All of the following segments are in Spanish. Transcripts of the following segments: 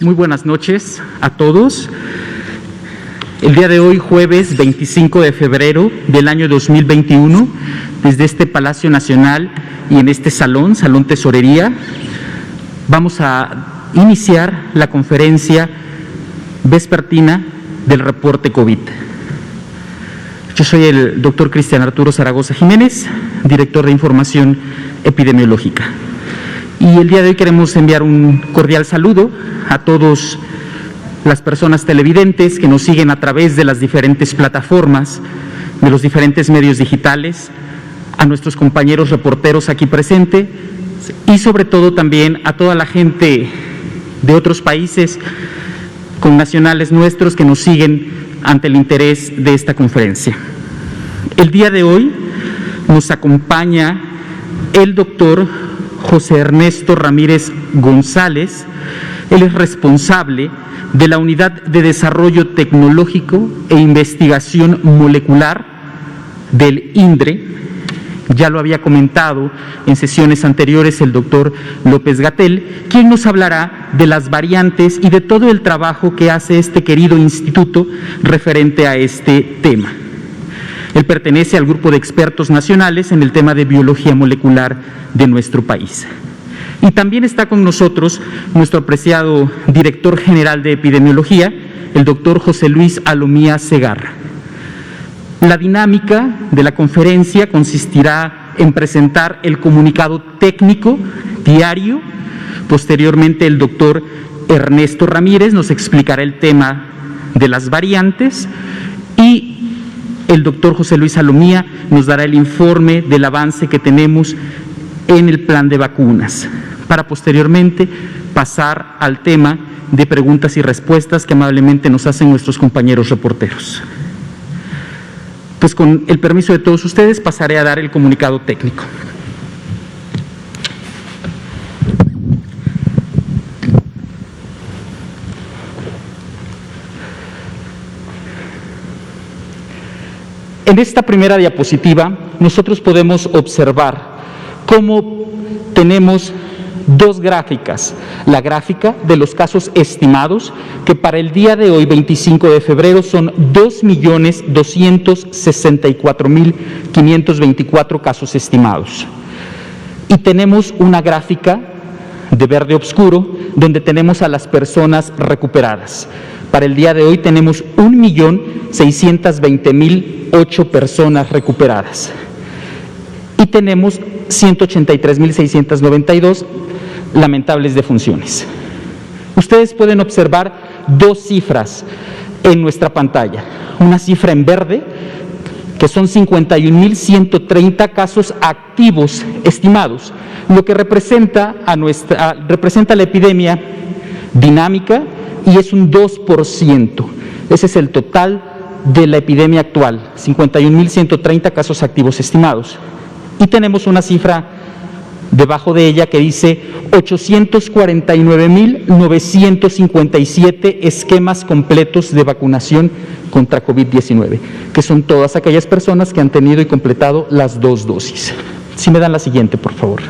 Muy buenas noches a todos. El día de hoy, jueves 25 de febrero del año 2021, desde este Palacio Nacional y en este salón Tesorería, vamos a iniciar la conferencia vespertina del reporte COVID. Yo soy el doctor Cristian Arturo Zaragoza Jiménez, director de Información Epidemiológica. Y el día de hoy queremos enviar un cordial saludo a todas las personas televidentes que nos siguen a través de las diferentes plataformas, de los diferentes medios digitales, a nuestros compañeros reporteros aquí presentes y sobre todo también a toda la gente de otros países connacionales nuestros que nos siguen ante el interés de esta conferencia. El día de hoy nos acompaña el doctor José Ernesto Ramírez González. Él es responsable de la Unidad de Desarrollo Tecnológico e Investigación Molecular del INDRE. Ya lo había comentado en sesiones anteriores el doctor López-Gatell, quien nos hablará de las variantes y de todo el trabajo que hace este querido instituto referente a este tema. Él pertenece al grupo de expertos nacionales en el tema de biología molecular de nuestro país. Y también está con nosotros nuestro apreciado director general de epidemiología, el doctor José Luis Alomía Segarra. La dinámica de la conferencia consistirá en presentar el comunicado técnico diario. Posteriormente, el doctor Ernesto Ramírez nos explicará el tema de las variantes y el doctor José Luis Alomía nos dará el informe del avance que tenemos en el plan de vacunas, para posteriormente pasar al tema de preguntas y respuestas que amablemente nos hacen nuestros compañeros reporteros. Pues con el permiso de todos ustedes pasaré a dar el comunicado técnico. En esta primera diapositiva nosotros podemos observar cómo tenemos dos gráficas. La gráfica de los casos estimados, que para el día de hoy, 25 de febrero, son 2.264.524 casos estimados. Y tenemos una gráfica de verde oscuro, donde tenemos a las personas recuperadas. Para el día de hoy tenemos 1.620.008 personas recuperadas. Y tenemos 183.692 lamentables defunciones. Ustedes pueden observar dos cifras en nuestra pantalla. Una cifra en verde, que son 51.130 casos activos estimados, lo que representa la epidemia dinámica y es un 2%. Ese es el total de la epidemia actual, 51.130 casos activos estimados. Y tenemos una cifra debajo de ella que dice 849.957 esquemas completos de vacunación contra COVID-19, que son todas aquellas personas que han tenido y completado las 2 dosis. Si me dan la siguiente, por favor.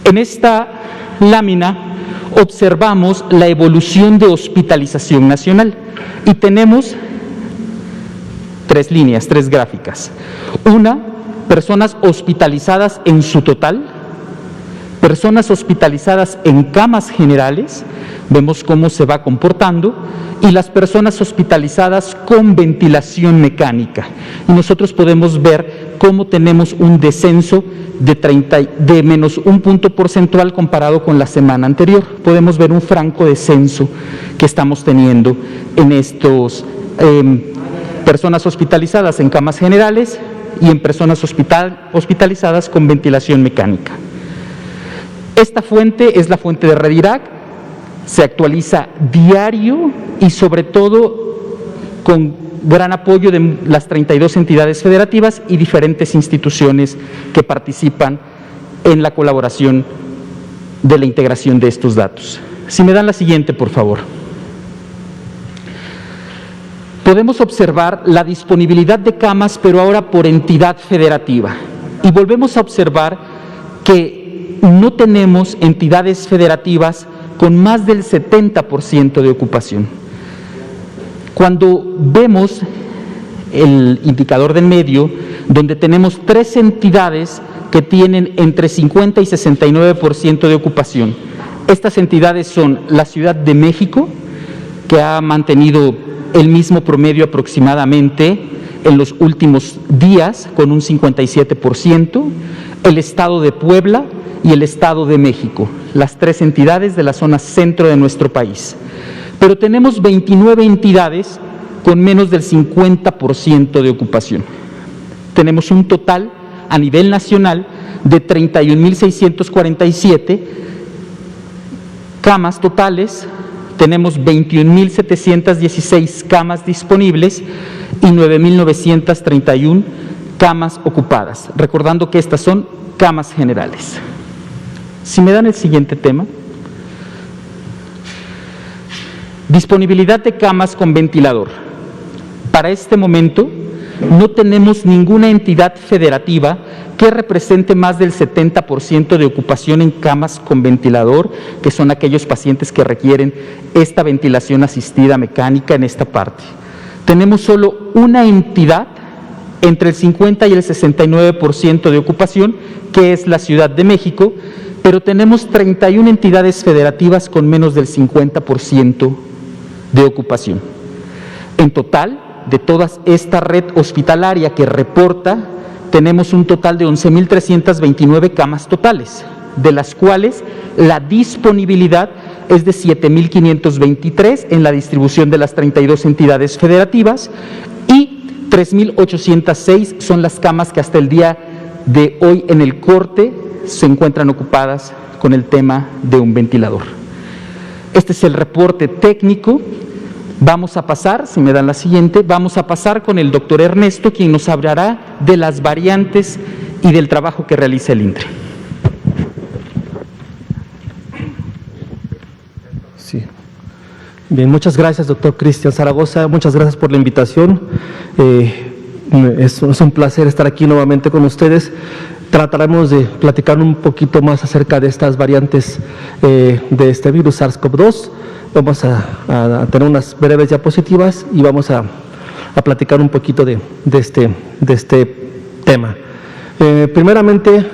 En esta lámina observamos la evolución de hospitalización nacional y tenemos 3 líneas, 3 gráficas. Una, personas hospitalizadas en su total, personas hospitalizadas en camas generales, vemos cómo se va comportando, y las personas hospitalizadas con ventilación mecánica. Y nosotros podemos ver cómo tenemos un descenso de menos un punto porcentual comparado con la semana anterior. Podemos ver un franco descenso que estamos teniendo en estos personas hospitalizadas en camas generales y en personas hospitalizadas con ventilación mecánica. Esta fuente es la fuente de Redirac se actualiza diario y sobre todo con gran apoyo de las 32 entidades federativas y diferentes instituciones que participan en la colaboración de la integración de estos datos. Si me dan la siguiente, por favor. Podemos observar la disponibilidad de camas, pero ahora por entidad federativa. Y volvemos a observar que no tenemos entidades federativas con más del 70% de ocupación. Cuando vemos el indicador del medio, donde tenemos 3 entidades que tienen entre 50 y 69% de ocupación. Estas entidades son la Ciudad de México, que ha mantenido el mismo promedio aproximadamente en los últimos días, con un 57%, el Estado de Puebla y el Estado de México, las 3 entidades de la zona centro de nuestro país. Pero tenemos 29 entidades con menos del 50% de ocupación. Tenemos un total a nivel nacional de 31.647 camas totales, tenemos 21.716 camas disponibles y 9.931 camas ocupadas, recordando que estas son camas generales. Si me dan el siguiente tema. Disponibilidad de camas con ventilador. Para este momento no tenemos ninguna entidad federativa que represente más del 70% de ocupación en camas con ventilador, que son aquellos pacientes que requieren esta ventilación asistida mecánica en esta parte. Tenemos solo una entidad entre el 50 y el 69% de ocupación, que es la Ciudad de México, pero tenemos 31 entidades federativas con menos del 50% de ocupación. En total, de toda esta red hospitalaria que reporta, tenemos un total de 11.329 camas totales, de las cuales la disponibilidad es de 7.523 en la distribución de las 32 entidades federativas y 3.806 son las camas que hasta el día de hoy en el corte se encuentran ocupadas con el tema de un ventilador. Este es el reporte técnico. Vamos a pasar, si me dan la siguiente, vamos a pasar con el doctor Ernesto, quien nos hablará de las variantes y del trabajo que realiza el INDRE. Sí. Bien, muchas gracias, doctor Cristian Zaragoza, muchas gracias por la invitación. Es un placer estar aquí nuevamente con ustedes. Trataremos de platicar un poquito más acerca de estas variantes de este virus SARS-CoV-2. Vamos a tener unas breves diapositivas y vamos a platicar un poquito de este tema. Primeramente,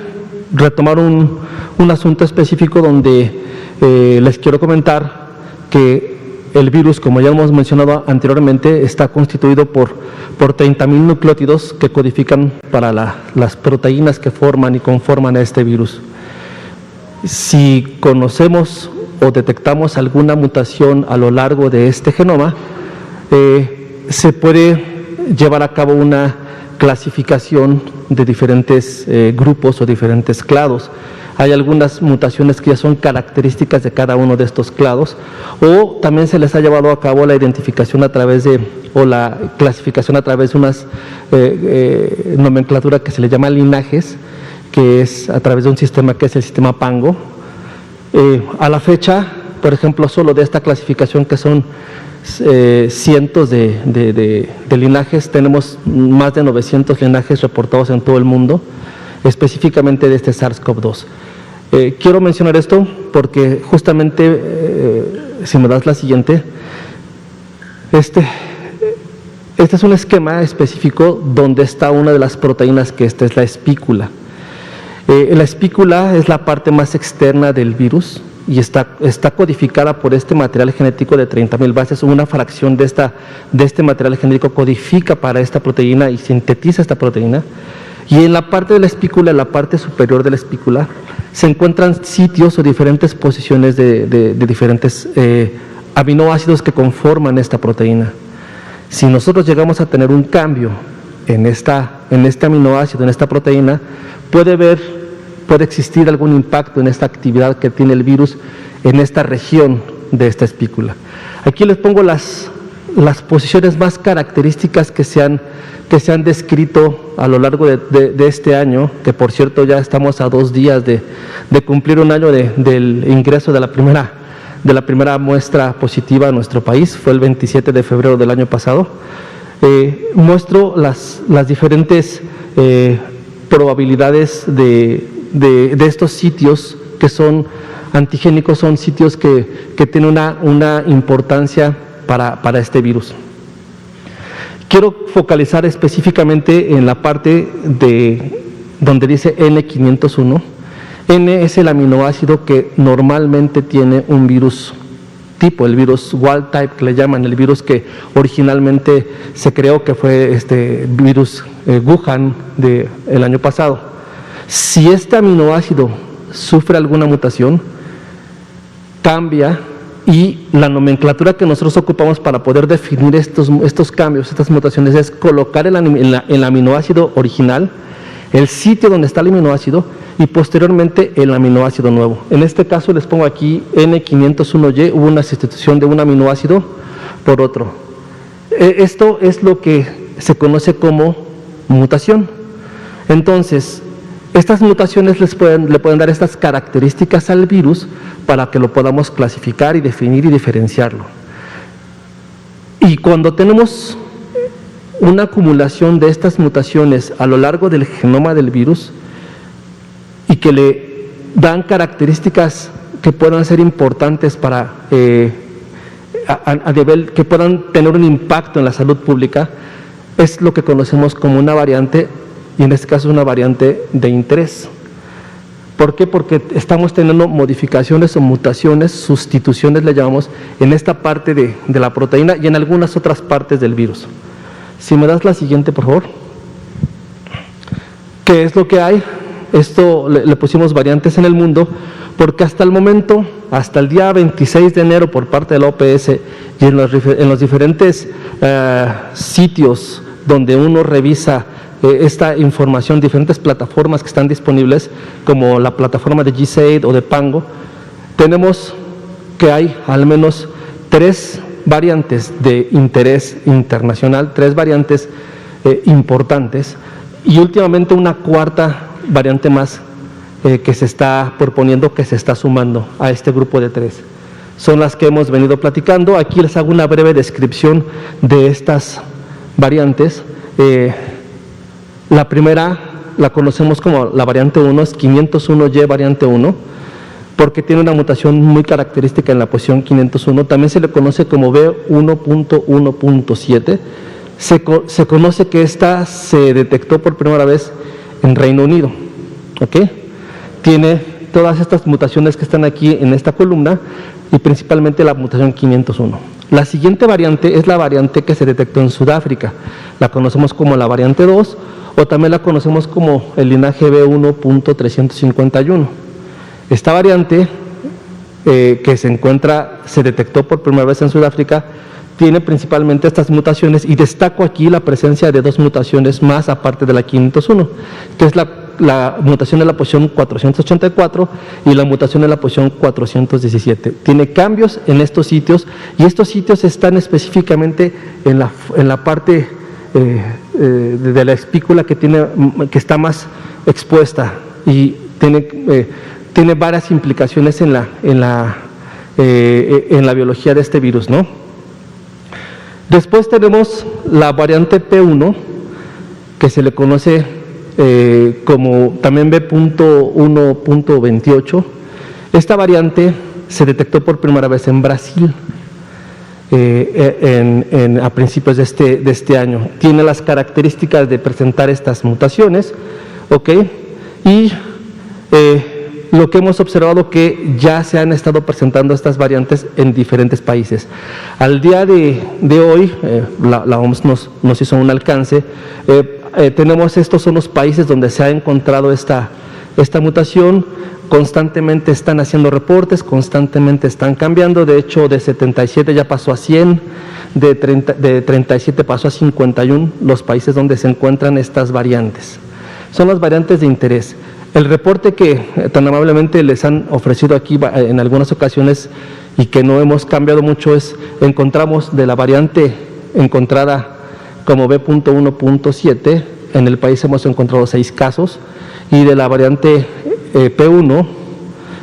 retomar un asunto específico donde les quiero comentar que el virus, como ya hemos mencionado anteriormente, está constituido por 30.000 nucleótidos que codifican para las proteínas que forman y conforman a este virus. Si conocemos o detectamos alguna mutación a lo largo de este genoma, se puede llevar a cabo una clasificación de diferentes grupos o diferentes clados. Hay algunas mutaciones que ya son características de cada uno de estos clados, o también se les ha llevado a cabo la identificación a través de, o la clasificación a través de unas nomenclatura que se le llama linajes, que es a través de un sistema que es el sistema Pango. A la fecha, por ejemplo, solo de esta clasificación, que son cientos de linajes, tenemos más de 900 linajes reportados en todo el mundo, específicamente de este SARS-CoV-2. Quiero mencionar esto porque justamente, si me das la siguiente, este es un esquema específico donde está una de las proteínas, que esta es la espícula. La espícula es la parte más externa del virus y está codificada por este material genético de 30.000 bases. Una fracción de este material genético codifica para esta proteína y sintetiza esta proteína. Y en la parte de la espícula, en la parte superior de la espícula, se encuentran sitios o diferentes posiciones de diferentes aminoácidos que conforman esta proteína. Si nosotros llegamos a tener un cambio en este aminoácido, en esta proteína, puede existir algún impacto en esta actividad que tiene el virus en esta región de esta espícula. Aquí les pongo las posiciones más características que se han descrito a lo largo de este año, que por cierto ya estamos a 2 días de cumplir un año del ingreso de la primera muestra positiva a nuestro país, fue el 27 de febrero del año pasado. Muestro las diferentes probabilidades de estos sitios que son antigénicos, son sitios que tienen una importancia para este virus. Quiero focalizar específicamente en la parte donde dice N501. N es el aminoácido que normalmente tiene un virus tipo, el virus wild type que le llaman, el virus que originalmente se creó, que fue este virus Wuhan del año pasado. Si este aminoácido sufre alguna mutación, cambia, y la nomenclatura que nosotros ocupamos para poder definir estos cambios, estas mutaciones, es colocar el aminoácido original, el sitio donde está el aminoácido y posteriormente el aminoácido nuevo. En este caso les pongo aquí N501Y, hubo una sustitución de un aminoácido por otro. Esto es lo que se conoce como mutación. Entonces, estas mutaciones le pueden dar estas características al virus para que lo podamos clasificar y definir y diferenciarlo. Y cuando tenemos una acumulación de estas mutaciones a lo largo del genoma del virus y que le dan características que puedan ser importantes para a nivel que puedan tener un impacto en la salud pública, es lo que conocemos como una variante, y en este caso una variante de interés. ¿Por qué? Porque estamos teniendo modificaciones o mutaciones, sustituciones le llamamos, en esta parte de la proteína y en algunas otras partes del virus. Si me das la siguiente, por favor. ¿Qué es lo que hay? Esto le pusimos variantes en el mundo, porque hasta el momento, hasta el día 26 de enero por parte de la OPS y en los diferentes sitios donde uno revisa esta información, diferentes plataformas que están disponibles, como la plataforma de GSAID o de Pango, tenemos que hay al menos 3 variantes de interés internacional, 3 variantes importantes, y últimamente una 4ª variante más que se está proponiendo, que se está sumando a este grupo de 3. Son las que hemos venido platicando. Aquí les hago una breve descripción de estas variantes. La primera la conocemos como la variante 1, es 501Y variante 1, porque tiene una mutación muy característica en la posición 501. También se le conoce como B1.1.7. Se conoce que esta se detectó por primera vez en Reino Unido. ¿Okay? Tiene todas estas mutaciones que están aquí en esta columna y principalmente la mutación 501. La siguiente variante es la variante que se detectó en Sudáfrica. La conocemos como la variante 2 o también la conocemos como el linaje B1.351. Esta variante que se detectó por primera vez en Sudáfrica tiene principalmente estas mutaciones, y destaco aquí la presencia de 2 mutaciones más aparte de la 501, que es la mutación de la posición 484 y la mutación de la posición 417. Tiene cambios en estos sitios, y estos sitios están específicamente en la parte de la espícula que está más expuesta, y tiene varias implicaciones en la biología de este virus, ¿no? Después tenemos la variante P1, que se le conoce como también B.1.28. Esta variante se detectó por primera vez en Brasil a principios de este año. Tiene las características de presentar estas mutaciones, ¿ok? Y lo que hemos observado que ya se han estado presentando estas variantes en diferentes países. Al día de hoy, la OMS nos hizo un alcance. Estos son los países donde se ha encontrado esta mutación. Constantemente están haciendo reportes, constantemente están cambiando. De hecho, de 77 ya pasó a 100, de 37 pasó a 51 los países donde se encuentran estas variantes. Son las variantes de interés. El reporte que tan amablemente les han ofrecido aquí en algunas ocasiones y que no hemos cambiado mucho encontramos de la variante encontrada como B.1.7, en el país hemos encontrado 6 casos, y de la variante P1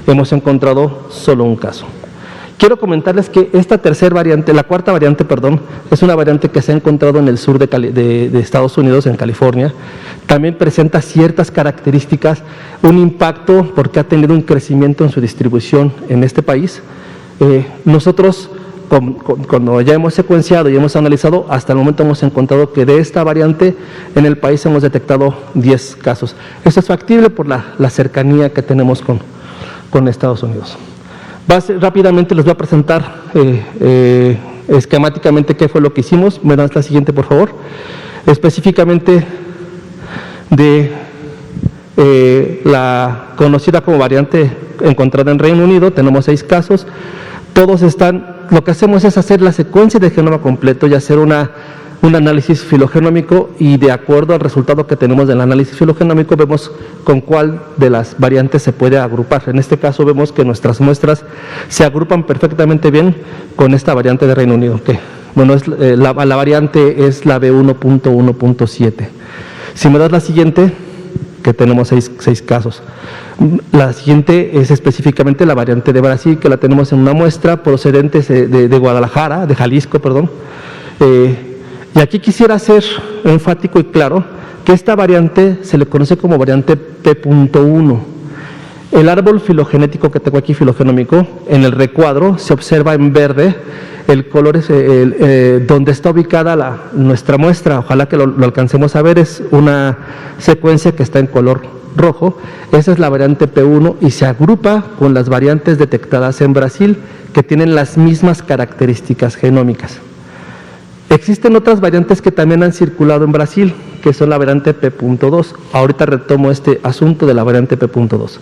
hemos encontrado solo un caso. Quiero comentarles que esta tercera variante, la cuarta variante, perdón, es una variante que se ha encontrado en el sur de Estados Unidos, en California. También presenta ciertas características, un impacto porque ha tenido un crecimiento en su distribución en este país. Nosotros, cuando ya hemos secuenciado y hemos analizado, hasta el momento hemos encontrado que de esta variante en el país hemos detectado 10 casos. Esto es factible por la cercanía que tenemos con Estados Unidos. Rápidamente les voy a presentar esquemáticamente qué fue lo que hicimos. Me das la siguiente, por favor. Específicamente de la conocida como variante encontrada en Reino Unido, tenemos 6 casos. Todos están, lo que hacemos es hacer la secuencia de genoma completo y hacer un análisis filogenómico, y de acuerdo al resultado que tenemos del análisis filogenómico vemos con cuál de las variantes se puede agrupar. En este caso vemos que nuestras muestras se agrupan perfectamente bien con esta variante de Reino Unido, que bueno, la variante es la B1.1.7. Si me das la siguiente, que tenemos 6 casos. La siguiente es específicamente la variante de Brasil, que la tenemos en una muestra procedente de Guadalajara, de Jalisco, perdón. Y aquí quisiera ser enfático y claro que esta variante se le conoce como variante P.1. El árbol filogenético que tengo aquí, filogenómico, en el recuadro se observa en verde el color donde está ubicada nuestra muestra. Ojalá que lo alcancemos a ver, es una secuencia que está en color rojo. Esa es la variante P1 y se agrupa con las variantes detectadas en Brasil, que tienen las mismas características genómicas. Existen otras variantes que también han circulado en Brasil, que son la variante P.2. Ahorita retomo este asunto de la variante P.2,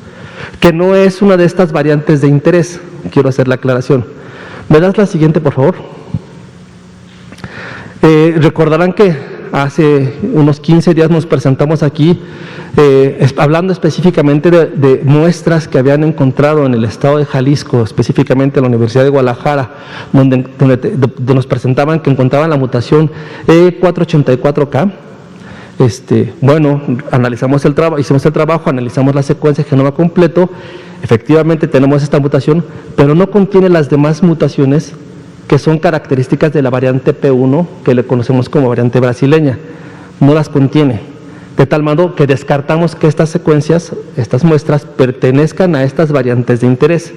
que no es una de estas variantes de interés. Quiero hacer la aclaración. ¿Me das la siguiente, por favor? Recordarán que hace unos 15 días nos presentamos aquí hablando específicamente de muestras que habían encontrado en el estado de Jalisco, específicamente en la Universidad de Guadalajara, donde nos presentaban que encontraban la mutación E484K. Bueno, analizamos el trabajo, hicimos el trabajo, analizamos la secuencia de genoma completo. Efectivamente tenemos esta mutación, pero no contiene las demás mutaciones que son características de la variante P1, que le conocemos como variante brasileña. No las contiene, de tal modo que descartamos que estas secuencias, estas muestras, pertenezcan a estas variantes de interés.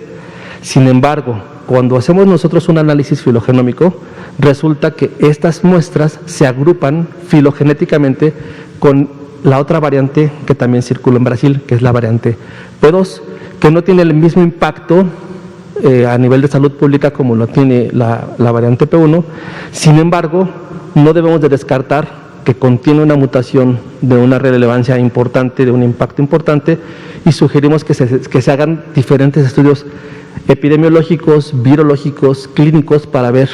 Sin embargo, cuando hacemos nosotros un análisis filogenómico, resulta que estas muestras se agrupan filogenéticamente con la otra variante que también circula en Brasil, que es la variante P2, que no tiene el mismo impacto a nivel de salud pública como lo tiene la variante P1. Sin embargo, no debemos de descartar que contiene una mutación de una relevancia importante, de un impacto importante, y sugerimos que se hagan diferentes estudios epidemiológicos, virológicos, clínicos, para ver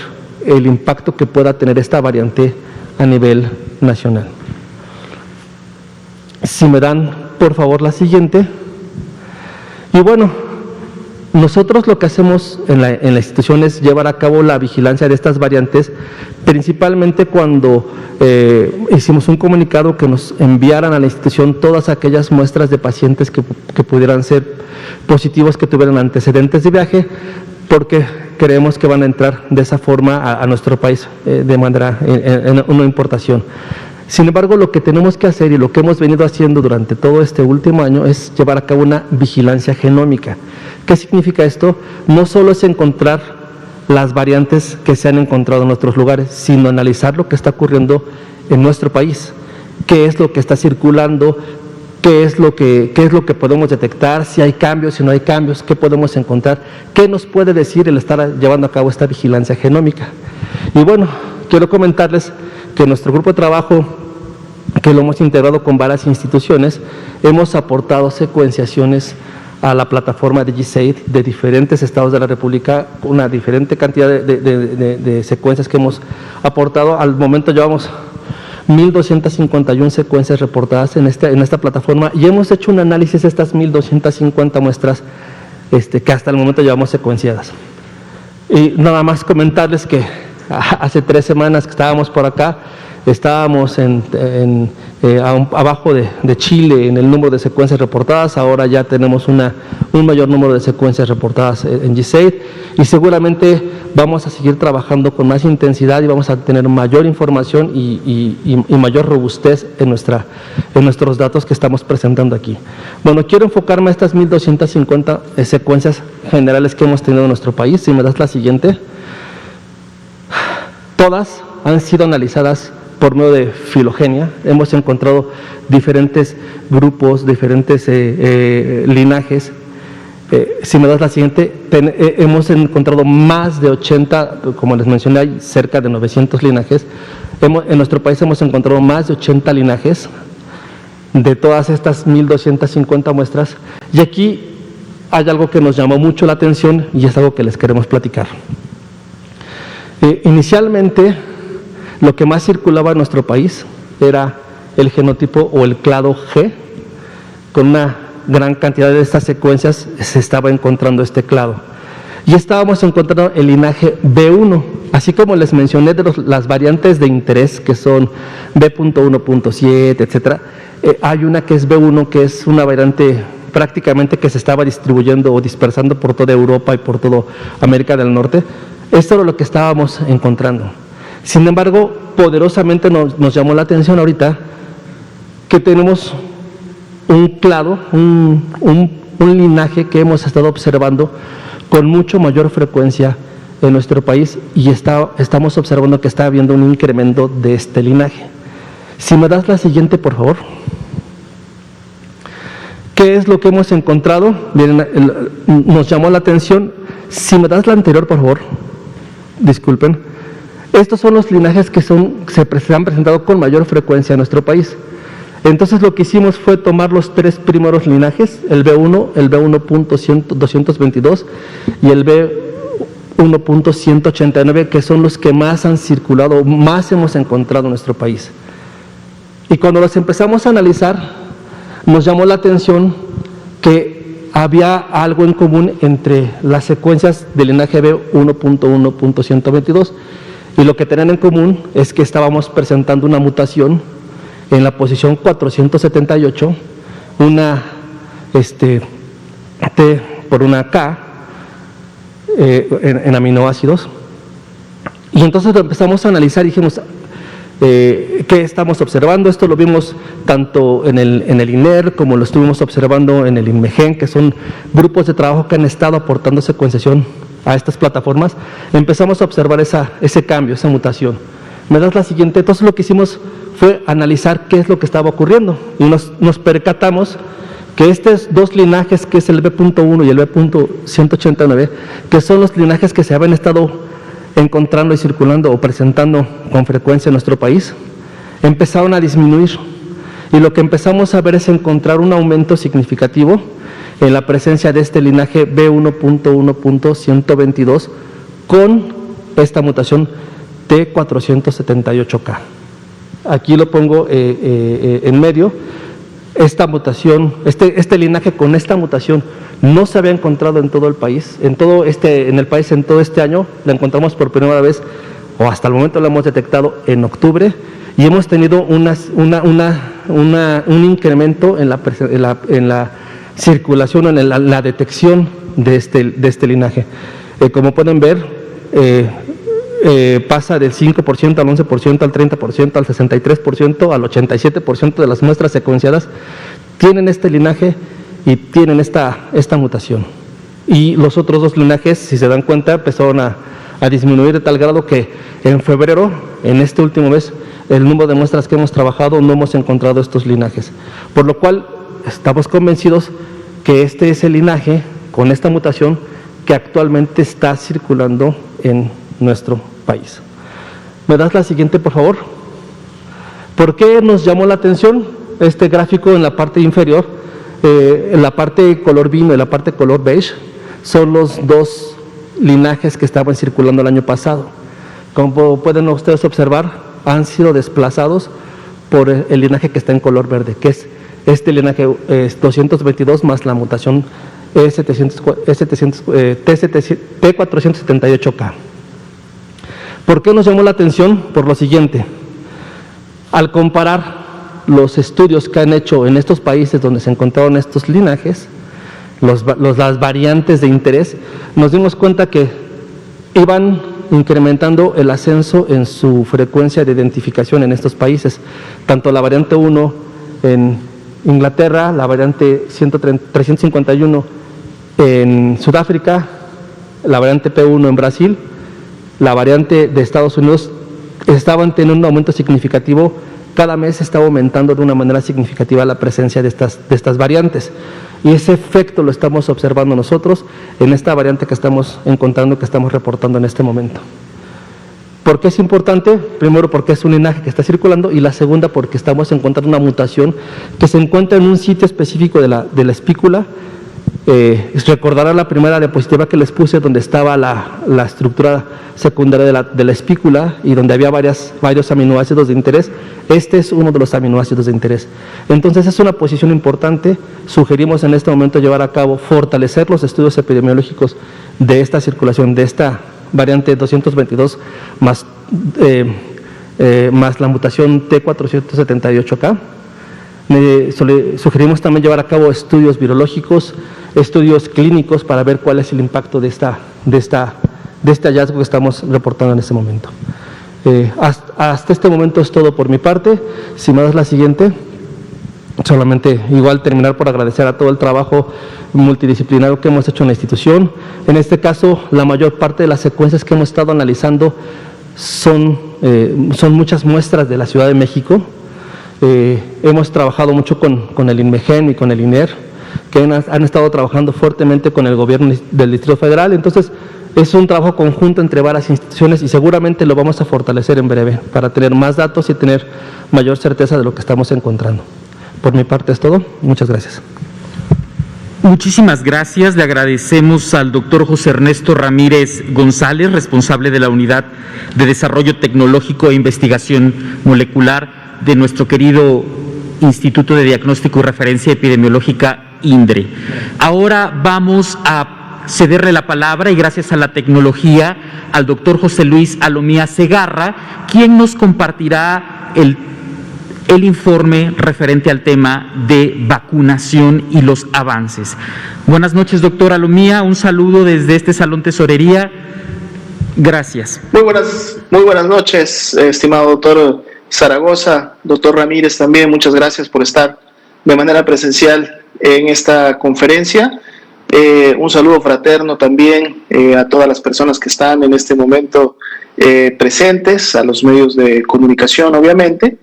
el impacto que pueda tener esta variante a nivel nacional. Si me dan, por favor, la siguiente. Y bueno, nosotros lo que hacemos en la institución es llevar a cabo la vigilancia de estas variantes, principalmente cuando hicimos un comunicado que nos enviaran a la institución todas aquellas muestras de pacientes que pudieran ser positivos, que tuvieran antecedentes de viaje, porque creemos que van a entrar de esa forma a nuestro país de manera en una importación. Sin embargo, lo que tenemos que hacer y lo que hemos venido haciendo durante todo este último año es llevar a cabo una vigilancia genómica. ¿Qué significa esto? No solo es encontrar las variantes que se han encontrado en otros lugares, sino analizar lo que está ocurriendo en nuestro país, qué es lo que está circulando, qué es lo que podemos detectar, si hay cambios, si no hay cambios, qué podemos encontrar, qué nos puede decir el estar llevando a cabo esta vigilancia genómica. Y bueno, quiero comentarles que nuestro grupo de trabajo, que lo hemos integrado con varias instituciones, hemos aportado secuenciaciones a la plataforma de GSAID de diferentes estados de la República, una diferente cantidad de secuencias que hemos aportado. Al momento llevamos 1.251 secuencias reportadas en esta plataforma, y hemos hecho un análisis de estas 1.250 muestras que hasta el momento llevamos secuenciadas. Y nada más comentarles que hace 3 semanas que estábamos por acá, estábamos abajo de Chile en el número de secuencias reportadas. Ahora ya tenemos un mayor número de secuencias reportadas en GISAID, y seguramente vamos a seguir trabajando con más intensidad y vamos a tener mayor información y mayor robustez en nuestros datos que estamos presentando aquí. Bueno, quiero enfocarme a estas 1,250 secuencias generales que hemos tenido en nuestro país. Si me das la siguiente. Todas han sido analizadas por medio de filogenia. Hemos encontrado diferentes grupos, diferentes linajes. Si me das la siguiente, hemos encontrado más de 80, como les mencioné, hay cerca de 900 linajes. En nuestro país hemos encontrado más de 80 linajes de todas estas 1,250 muestras. Y aquí hay algo que nos llamó mucho la atención y es algo que les queremos platicar. Inicialmente, lo que más circulaba en nuestro país era el genotipo o el clado G. Con una gran cantidad de estas secuencias se estaba encontrando este clado. Y estábamos encontrando el linaje B1, así como les mencioné de las variantes de interés, que son B.1.7, etcétera. Hay una que es B1, que es una variante prácticamente que se estaba distribuyendo o dispersando por toda Europa y por toda América del Norte. Esto era lo que estábamos encontrando. Sin embargo, poderosamente nos llamó la atención ahorita que tenemos un clado, un linaje que hemos estado observando con mucho mayor frecuencia en nuestro país, y estamos observando que está habiendo un incremento de este linaje. Si me das la siguiente, por favor. ¿Qué es lo que hemos encontrado? Miren, nos llamó la atención. Si me das la anterior, por favor. Disculpen. Estos son los linajes que se han presentado con mayor frecuencia en nuestro país. Entonces lo que hicimos fue tomar los 3 primeros linajes, el B1, el B1.222 y el B1.189, que son los que más han circulado, más hemos encontrado en nuestro país. Y cuando los empezamos a analizar, nos llamó la atención que había algo en común entre las secuencias del linaje B1.1.122, y lo que tenían en común es que estábamos presentando una mutación en la posición 478, una T por una K en aminoácidos. Y entonces lo empezamos a analizar y dijimos, ¿qué estamos observando? Esto lo vimos tanto en el INER como lo estuvimos observando en el INMEGEN, que son grupos de trabajo que han estado aportando secuenciación a estas plataformas. Empezamos a observar ese cambio, esa mutación. Me das la siguiente. Entonces lo que hicimos fue analizar qué es lo que estaba ocurriendo, y nos percatamos que estos 2 linajes, que es el B.1 y el B.189, que son los linajes que se habían estado encontrando y circulando o presentando con frecuencia en nuestro país, empezaron a disminuir, y lo que empezamos a ver es encontrar un aumento significativo en la presencia de este linaje B1.1.122 con esta mutación T478K. Aquí lo pongo en medio. Esta mutación, este linaje con esta mutación no se había encontrado en todo el país, en el país en todo este año. La encontramos por primera vez, o hasta el momento la hemos detectado en octubre, y hemos tenido un incremento en la circulación, en la detección de este linaje. Como pueden ver, pasa del 5% al 11%, al 30%, al 63%, al 87% de las muestras secuenciadas tienen este linaje y tienen esta mutación. Y los otros 2 linajes, si se dan cuenta, empezaron a disminuir de tal grado que en febrero, en este último mes, el número de muestras que hemos trabajado no hemos encontrado estos linajes. Por lo cual estamos convencidos que este es el linaje con esta mutación que actualmente está circulando en nuestro país. ¿Me das la siguiente, por favor? ¿Por qué nos llamó la atención este gráfico en la parte inferior? En la parte color vino y la parte color beige son los 2 linajes que estaban circulando el año pasado. Como pueden ustedes observar, han sido desplazados por el linaje que está en color verde, que es este linaje 222 más la mutación T478K. ¿Por qué nos llamó la atención? Por lo siguiente: al comparar los estudios que han hecho en estos países donde se encontraron estos linajes, las variantes de interés, nos dimos cuenta que iban incrementando el ascenso en su frecuencia de identificación en estos países, tanto la variante 1 en Inglaterra, la variante 351 en Sudáfrica, la variante P1 en Brasil, la variante de Estados Unidos, estaban teniendo un aumento significativo. Cada mes estaba aumentando de una manera significativa la presencia de estas variantes, y ese efecto lo estamos observando nosotros en esta variante que estamos encontrando, que estamos reportando en este momento. ¿Por qué es importante? Primero, porque es un linaje que está circulando, y la segunda, porque estamos encontrando una mutación que se encuentra en un sitio específico de la espícula. Recordarán la primera diapositiva que les puse, donde estaba la estructura secundaria de la espícula y donde había varios aminoácidos de interés. Este es uno de los aminoácidos de interés. Entonces es una posición importante. Sugerimos en este momento llevar a cabo, fortalecer los estudios epidemiológicos de esta circulación, de esta variante 222 más la mutación T478K. Sugerimos también llevar a cabo estudios virológicos, estudios clínicos, para ver cuál es el impacto de este hallazgo que estamos reportando en este momento. Hasta este momento es todo por mi parte. Si me das la siguiente. Solamente igual terminar por agradecer a todo el trabajo multidisciplinario que hemos hecho en la institución. En este caso, la mayor parte de las secuencias que hemos estado analizando son muchas muestras de la Ciudad de México. Hemos trabajado mucho con el INMEGEN y con el INER, que han estado trabajando fuertemente con el gobierno del Distrito Federal. Entonces es un trabajo conjunto entre varias instituciones, y seguramente lo vamos a fortalecer en breve para tener más datos y tener mayor certeza de lo que estamos encontrando. Por mi parte es todo. Muchas gracias. Muchísimas gracias. Le agradecemos al doctor José Ernesto Ramírez González, responsable de la Unidad de Desarrollo Tecnológico e Investigación Molecular de nuestro querido Instituto de Diagnóstico y Referencia Epidemiológica, INDRE. Ahora vamos a cederle la palabra, y gracias a la tecnología, al doctor José Luis Alomía Segarra, quien nos compartirá el informe referente al tema de vacunación y los avances. Buenas noches, doctor Alomía. Un saludo desde este Salón Tesorería. Gracias. Muy buenas noches, estimado doctor Zaragoza, doctor Ramírez también. Muchas gracias por estar de manera presencial en esta conferencia. Un saludo fraterno también a todas las personas que están en este momento presentes, a los medios de comunicación, obviamente,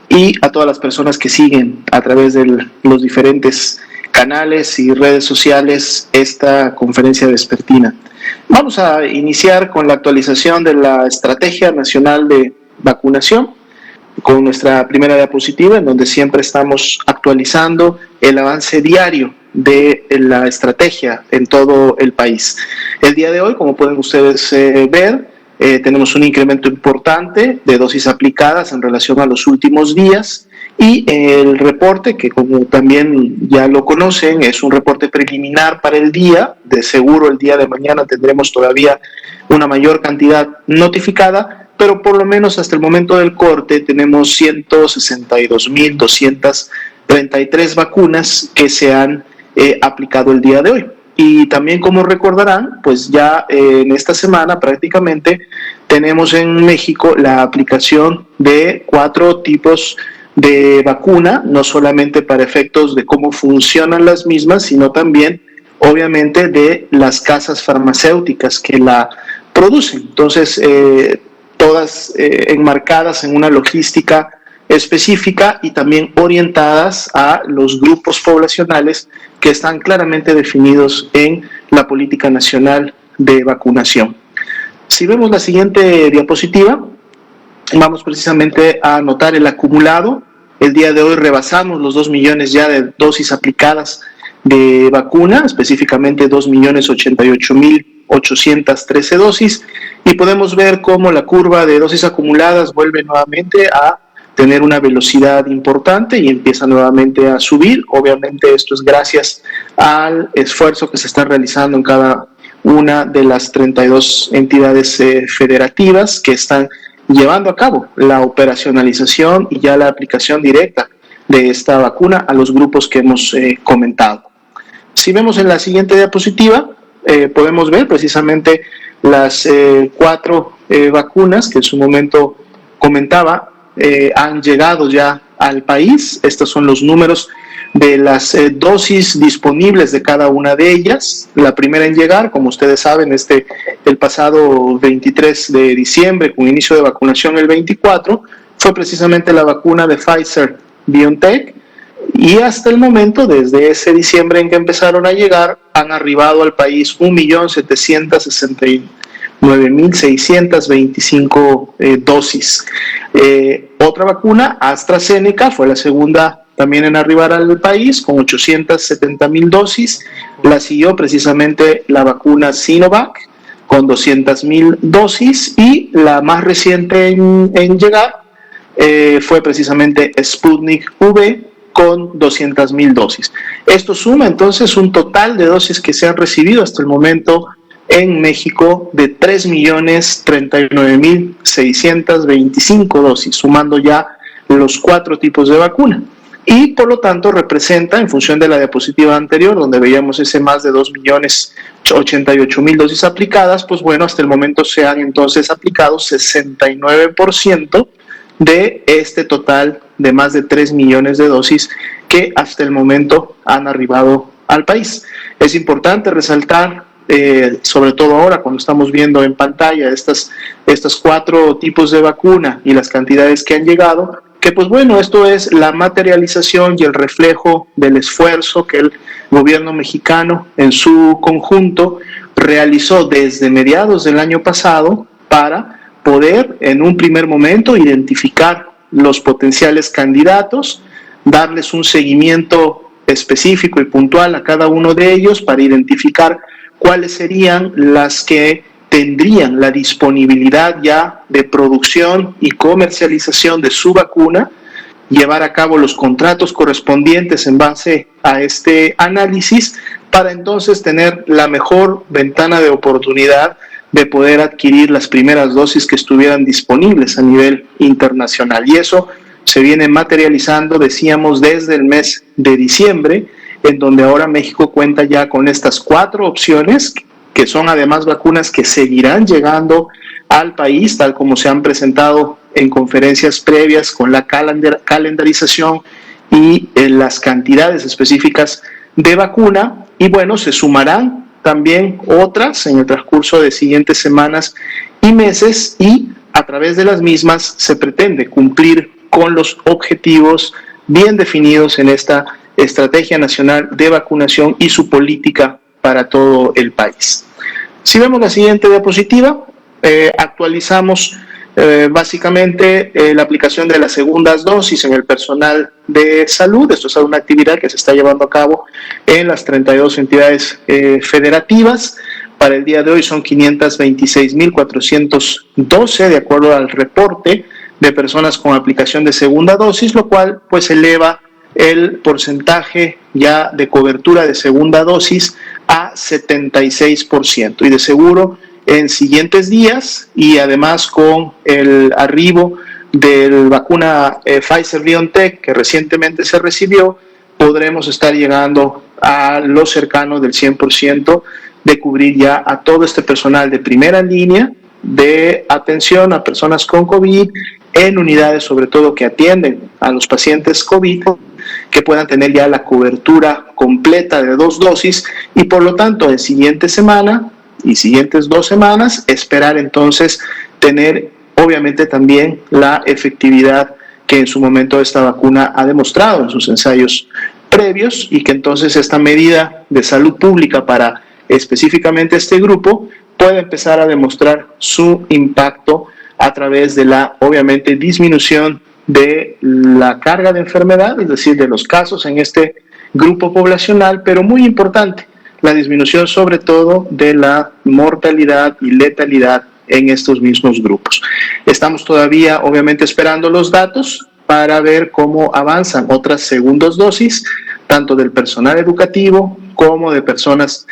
y a todas las personas que siguen a través de los diferentes canales y redes sociales esta conferencia vespertina. Vamos a iniciar con la actualización de la Estrategia Nacional de Vacunación, con nuestra primera diapositiva, en donde siempre estamos actualizando el avance diario de la estrategia en todo el país. El día de hoy, como pueden ustedes ver, tenemos un incremento importante de dosis aplicadas en relación a los últimos días, y el reporte, que como también ya lo conocen, es un reporte preliminar para el día. De seguro el día de mañana tendremos todavía una mayor cantidad notificada, pero por lo menos hasta el momento del corte tenemos 162.233 vacunas que se han aplicado el día de hoy. Y también, como recordarán, pues ya en esta semana prácticamente tenemos en México la aplicación de 4 tipos de vacuna, no solamente para efectos de cómo funcionan las mismas, sino también, obviamente, de las casas farmacéuticas que la producen. Entonces, todas enmarcadas en una logística específica y también orientadas a los grupos poblacionales que están claramente definidos en la Política Nacional de Vacunación. Si vemos la siguiente diapositiva, vamos precisamente a notar el acumulado. El día de hoy rebasamos los 2 millones ya de dosis aplicadas de vacuna, específicamente 2.088.813 dosis, y podemos ver cómo la curva de dosis acumuladas vuelve nuevamente a tener una velocidad importante y empieza nuevamente a subir. Obviamente esto es gracias al esfuerzo que se está realizando en cada una de las 32 entidades federativas que están llevando a cabo la operacionalización y ya la aplicación directa de esta vacuna a los grupos que hemos comentado. Si vemos en la siguiente diapositiva, podemos ver precisamente las 4 vacunas que en su momento comentaba han llegado ya al país. Estos son los números de las dosis disponibles de cada una de ellas. La primera en llegar, como ustedes saben, el pasado 23 de diciembre, con inicio de vacunación el 24, fue precisamente la vacuna de Pfizer-BioNTech, y hasta el momento, desde ese diciembre en que empezaron a llegar, han arribado al país 1.769.625 dosis. Otra vacuna, AstraZeneca, fue la segunda también en arribar al país, con 870.000 dosis. La siguió precisamente la vacuna Sinovac, con 200.000 dosis, y la más reciente en llegar fue precisamente Sputnik V, con 200.000 dosis. Esto suma entonces un total de dosis que se han recibido hasta el momento en México de 3.039.625 dosis, sumando ya los 4 tipos de vacuna. Y por lo tanto representa, en función de la diapositiva anterior, donde veíamos ese más de 2.088.000 dosis aplicadas, pues bueno, hasta el momento se han entonces aplicado 69% de este total de más de 3 millones de dosis que hasta el momento han arribado al país. Es importante resaltar, sobre todo ahora cuando estamos viendo en pantalla estas 4 tipos de vacuna y las cantidades que han llegado, que pues bueno, esto es la materialización y el reflejo del esfuerzo que el gobierno mexicano en su conjunto realizó desde mediados del año pasado para poder en un primer momento identificar los potenciales candidatos, darles un seguimiento específico y puntual a cada uno de ellos para identificar cuáles serían las que tendrían la disponibilidad ya de producción y comercialización de su vacuna, llevar a cabo los contratos correspondientes en base a este análisis para entonces tener la mejor ventana de oportunidad de poder adquirir las primeras dosis que estuvieran disponibles a nivel internacional. Y eso se viene materializando, decíamos, desde el mes de diciembre, en donde ahora México cuenta ya con estas 4 opciones, que son además vacunas que seguirán llegando al país, tal como se han presentado en conferencias previas con la calendarización y las cantidades específicas de vacuna. Y bueno, se sumarán también otras en el transcurso de siguientes semanas y meses, y a través de las mismas se pretende cumplir con los objetivos bien definidos en esta Estrategia Nacional de Vacunación y su política para todo el país. Si vemos la siguiente diapositiva, actualizamos básicamente la aplicación de las segundas dosis en el personal de salud. Esto es una actividad que se está llevando a cabo en las 32 entidades federativas. Para el día de hoy son 526.412 de acuerdo al reporte de personas con aplicación de segunda dosis, lo cual pues eleva el porcentaje ya de cobertura de segunda dosis a 76%, y de seguro en siguientes días, y además con el arribo de la vacuna Pfizer-BioNTech que recientemente se recibió, podremos estar llegando a lo cercano del 100% de cubrir ya a todo este personal de primera línea de atención a personas con COVID, en unidades sobre todo que atienden a los pacientes COVID, que puedan tener ya la cobertura completa de 2 dosis, y por lo tanto en siguiente semana y siguientes 2 semanas esperar entonces tener obviamente también la efectividad que en su momento esta vacuna ha demostrado en sus ensayos previos, y que entonces esta medida de salud pública para específicamente este grupo puede empezar a demostrar su impacto a través de la obviamente disminución de la carga de enfermedad, es decir, de los casos en este grupo poblacional, pero muy importante, la disminución sobre todo de la mortalidad y letalidad en estos mismos grupos. Estamos todavía obviamente esperando los datos para ver cómo avanzan otras segundas dosis, tanto del personal educativo como de personas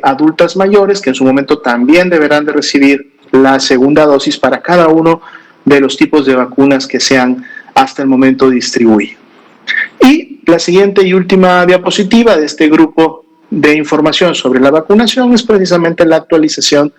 adultas mayores, que en su momento también deberán de recibir la segunda dosis para cada uno de los tipos de vacunas que se han hasta el momento distribuido. Y la siguiente y última diapositiva de este grupo de información sobre la vacunación es precisamente la actualización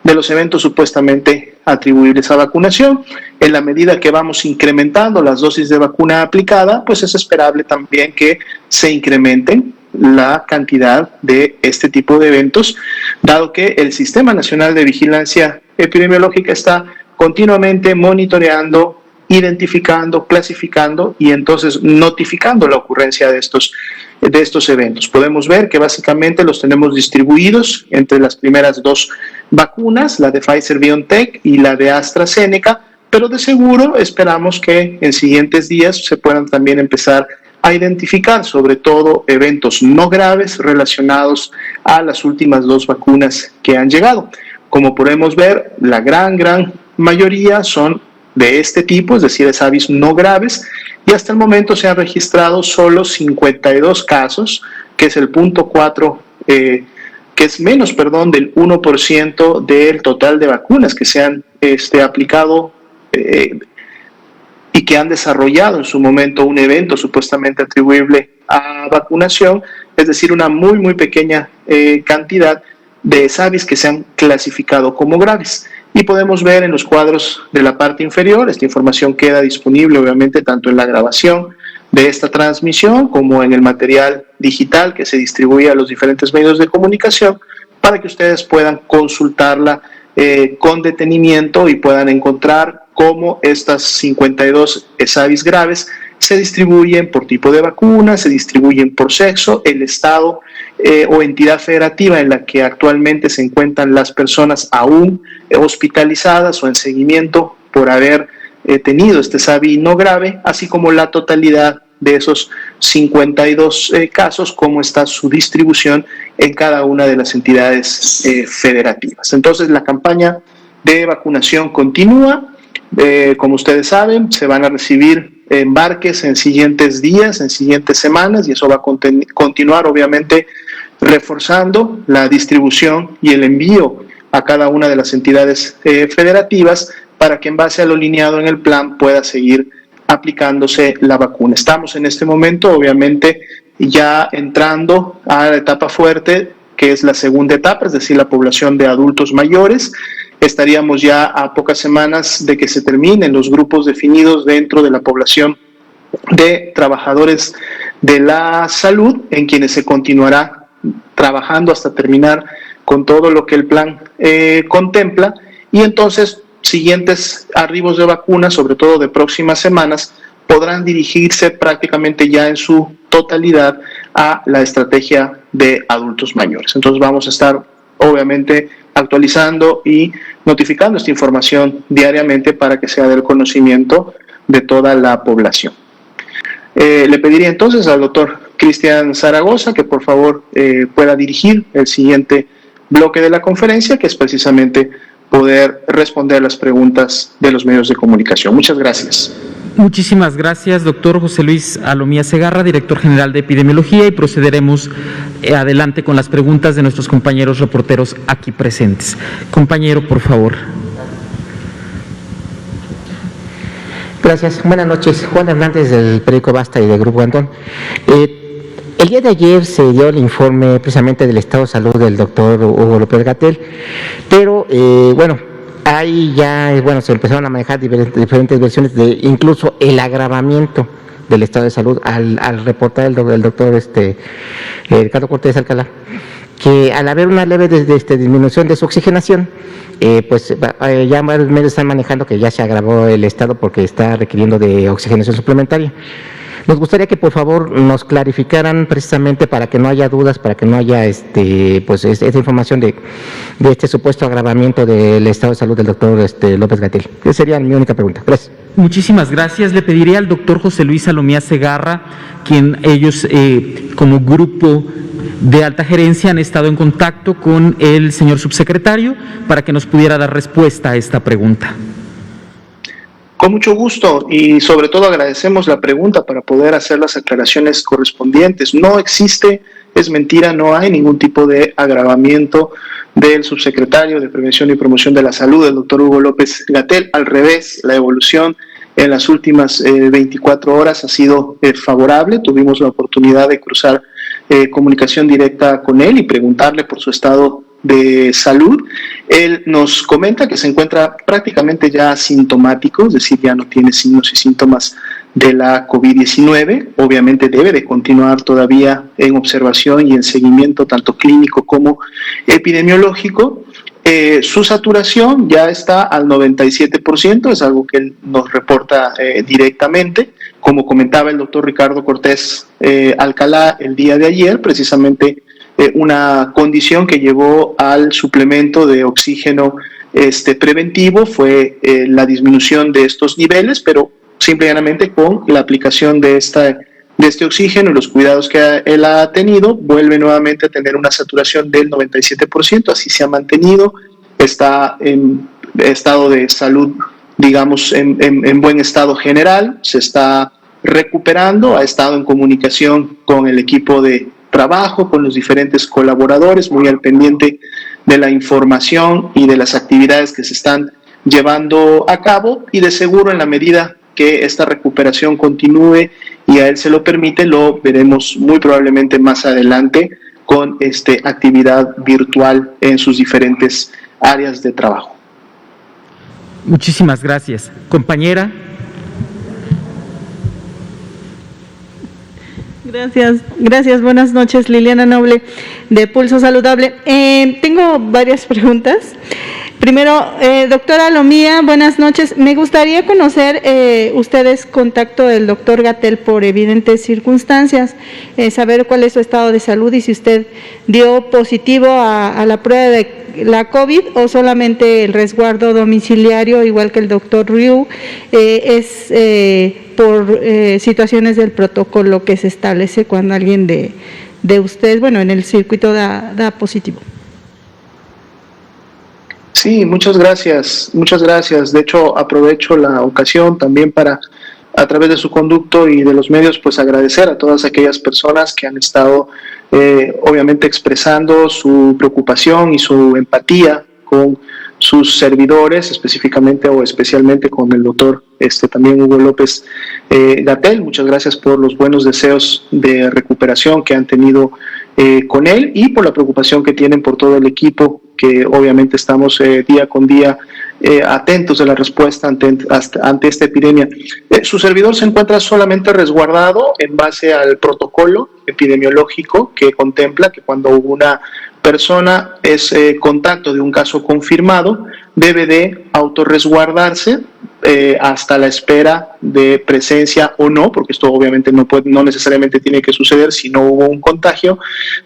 de los eventos supuestamente atribuibles a vacunación. En la medida que vamos incrementando las dosis de vacuna aplicada, pues es esperable también que se incrementen la cantidad de este tipo de eventos, dado que el Sistema Nacional de Vigilancia Epidemiológica está continuamente monitoreando, identificando, clasificando y entonces notificando la ocurrencia de estos eventos. Podemos ver que básicamente los tenemos distribuidos entre las primeras dos vacunas, la de Pfizer-BioNTech y la de AstraZeneca, pero de seguro esperamos que en siguientes días se puedan también empezar a identificar sobre todo eventos no graves relacionados a las últimas dos vacunas que han llegado. Como podemos ver, la gran mayoría son de este tipo, es decir, SAVIs no graves, y hasta el momento se han registrado solo 52 casos, que es el 0.4, que es menos, del 1% del total de vacunas que se han aplicado y que han desarrollado en su momento un evento supuestamente atribuible a vacunación, es decir, una muy pequeña cantidad de SAVIs que se han clasificado como graves. Y podemos ver en los cuadros de la parte inferior, esta información queda disponible obviamente tanto en la grabación de esta transmisión como en el material digital que se distribuye a los diferentes medios de comunicación para que ustedes puedan consultarla con detenimiento y puedan encontrar cómo estas 52 SAVIs graves se distribuyen por tipo de vacuna, se distribuyen por sexo, el estado o entidad federativa en la que actualmente se encuentran las personas aún hospitalizadas o en seguimiento por haber tenido este SAVI no grave, así como la totalidad de esos 52 casos, cómo está su distribución en cada una de las entidades federativas. Entonces, la campaña de vacunación continúa. Como ustedes saben, se van a recibir embarques en siguientes días, en siguientes semanas, y eso va a continuar obviamente reforzando la distribución y el envío a cada una de las entidades federativas para que en base a lo lineado en el plan pueda seguir aplicándose la vacuna. Estamos en este momento obviamente ya entrando a la etapa fuerte, que es la segunda etapa, es decir, la población de adultos mayores. Estaríamos ya a pocas semanas de que se terminen los grupos definidos dentro de la población de trabajadores de la salud, en quienes se continuará trabajando hasta terminar con todo lo que el plan contempla, y entonces siguientes arribos de vacunas, sobre todo de próximas semanas, podrán dirigirse prácticamente ya en su totalidad a la estrategia de adultos mayores. Entonces vamos a estar obviamente actualizando y notificando esta información diariamente para que sea del conocimiento de toda la población. Le pediría entonces al doctor Cristian Zaragoza que por favor pueda dirigir el siguiente bloque de la conferencia, que es precisamente poder responder las preguntas de los medios de comunicación. Muchas gracias. Muchísimas gracias, doctor José Luis Alomía Segarra, director general de Epidemiología, y procederemos adelante con las preguntas de nuestros compañeros reporteros aquí presentes. Compañero, por favor. Gracias. Buenas noches. Juan Hernández del periódico Basta y del Grupo Antón. El día de ayer se dio el informe precisamente del estado de salud del doctor Hugo López-Gatell, pero ahí ya se empezaron a manejar diferentes versiones de incluso el agravamiento del estado de salud al reportar el doctor Ricardo Cortés Alcalá, que al haber una leve disminución de su oxigenación, ya varios medios están manejando que ya se agravó el estado porque está requiriendo de oxigenación suplementaria. Nos gustaría que por favor nos clarificaran precisamente para que no haya dudas, para que no haya esta información de este supuesto agravamiento del estado de salud del doctor López-Gatell. Esa sería mi única pregunta. Gracias. Muchísimas gracias. Le pediría al doctor José Luis Alomía Segarra, quien ellos como grupo de alta gerencia han estado en contacto con el señor subsecretario para que nos pudiera dar respuesta a esta pregunta. Con mucho gusto y sobre todo agradecemos la pregunta para poder hacer las aclaraciones correspondientes. No existe, es mentira, no hay ningún tipo de agravamiento del subsecretario de Prevención y Promoción de la Salud, el doctor Hugo López-Gatell. Al revés, la evolución en las últimas 24 horas ha sido favorable. Tuvimos la oportunidad de cruzar comunicación directa con él y preguntarle por su estado de salud. Él nos comenta que se encuentra prácticamente ya asintomático, es decir, ya no tiene signos y síntomas de la COVID-19. Obviamente debe de continuar todavía en observación y en seguimiento tanto clínico como epidemiológico. Su saturación ya está al 97%, es algo que él nos reporta directamente. Como comentaba el doctor Ricardo Cortés Alcalá el día de ayer, precisamente una condición que llevó al suplemento de oxígeno preventivo fue la disminución de estos niveles, pero simplemente con la aplicación de este oxígeno y los cuidados que él ha tenido, vuelve nuevamente a tener una saturación del 97%, así se ha mantenido, está en estado de salud, digamos, en buen estado general, se está recuperando, ha estado en comunicación con el equipo de trabajo, con los diferentes colaboradores, muy al pendiente de la información y de las actividades que se están llevando a cabo, y de seguro en la medida que esta recuperación continúe y a él se lo permite, lo veremos muy probablemente más adelante con actividad virtual en sus diferentes áreas de trabajo. Muchísimas gracias. Compañera. Gracias. Buenas noches, Liliana Noble, de Pulso Saludable. Tengo varias preguntas. Primero, doctora Lomía, buenas noches. Me gustaría conocer, usted es contacto del doctor Gatell por evidentes circunstancias, saber cuál es su estado de salud y si usted dio positivo a la prueba de la COVID o solamente el resguardo domiciliario, igual que el doctor Ryu, es por situaciones del protocolo que se establece cuando alguien de ustedes, bueno, en el circuito da positivo. Sí, muchas gracias. De hecho, aprovecho la ocasión también para, a través de su conducto y de los medios, pues agradecer a todas aquellas personas que han estado obviamente expresando su preocupación y su empatía con sus servidores, específicamente o especialmente con el doctor también Hugo López Gatell. Muchas gracias por los buenos deseos de recuperación que han tenido con él y por la preocupación que tienen por todo el equipo, que obviamente estamos día con día atentos de la respuesta ante esta epidemia. Su servidor se encuentra solamente resguardado en base al protocolo epidemiológico que contempla que cuando una persona es contacto de un caso confirmado, debe de autorresguardarse hasta la espera de presencia o no, porque esto obviamente no necesariamente tiene que suceder si no hubo un contagio,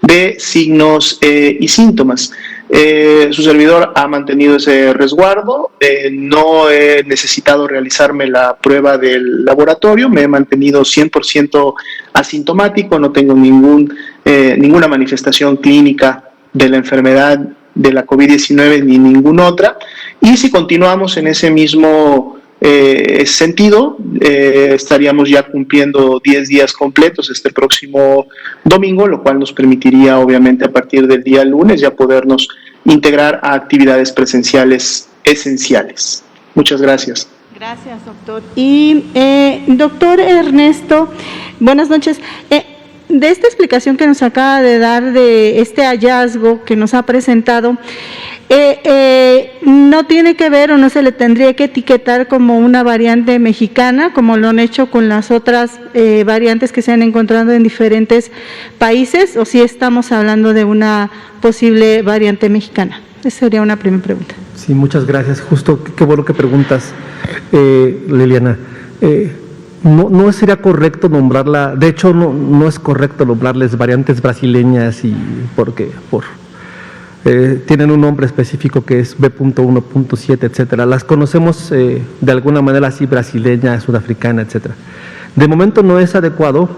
de signos y síntomas. Su servidor ha mantenido ese resguardo, no he necesitado realizarme la prueba del laboratorio, me he mantenido 100% asintomático, no tengo ninguna manifestación clínica de la enfermedad de la COVID-19 ni ninguna otra, y si continuamos en ese mismo sentido, estaríamos ya cumpliendo 10 días completos este próximo domingo, lo cual nos permitiría obviamente a partir del día lunes ya podernos integrar a actividades presenciales esenciales. Muchas gracias. Gracias, doctor. Y doctor Ernesto, buenas noches. De esta explicación que nos acaba de dar de este hallazgo que nos ha presentado, no tiene que ver o no se le tendría que etiquetar como una variante mexicana, como lo han hecho con las otras variantes que se han encontrado en diferentes países, o si estamos hablando de una posible variante mexicana. Esa sería una primera pregunta. Sí, muchas gracias. Justo, qué bueno que preguntas, Liliana. No sería correcto nombrarla, de hecho no es correcto nombrarles variantes brasileñas porque tienen un nombre específico que es B.1.7, etcétera. Las conocemos de alguna manera así, brasileña, sudafricana, etcétera. De momento no es adecuado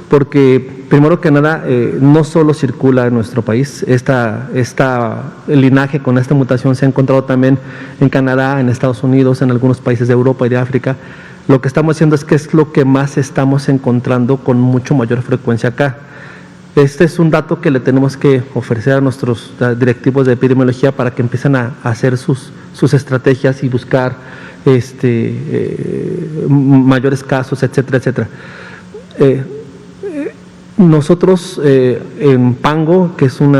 porque primero que nada, no solo circula en nuestro país, el linaje con esta mutación se ha encontrado también en Canadá, en Estados Unidos, en algunos países de Europa y de África. Lo que estamos haciendo es que es lo que más estamos encontrando con mucho mayor frecuencia acá. Este es un dato que le tenemos que ofrecer a nuestros directivos de epidemiología para que empiecen a hacer sus estrategias y buscar mayores casos, etcétera, etcétera. Nosotros en Pango, que es un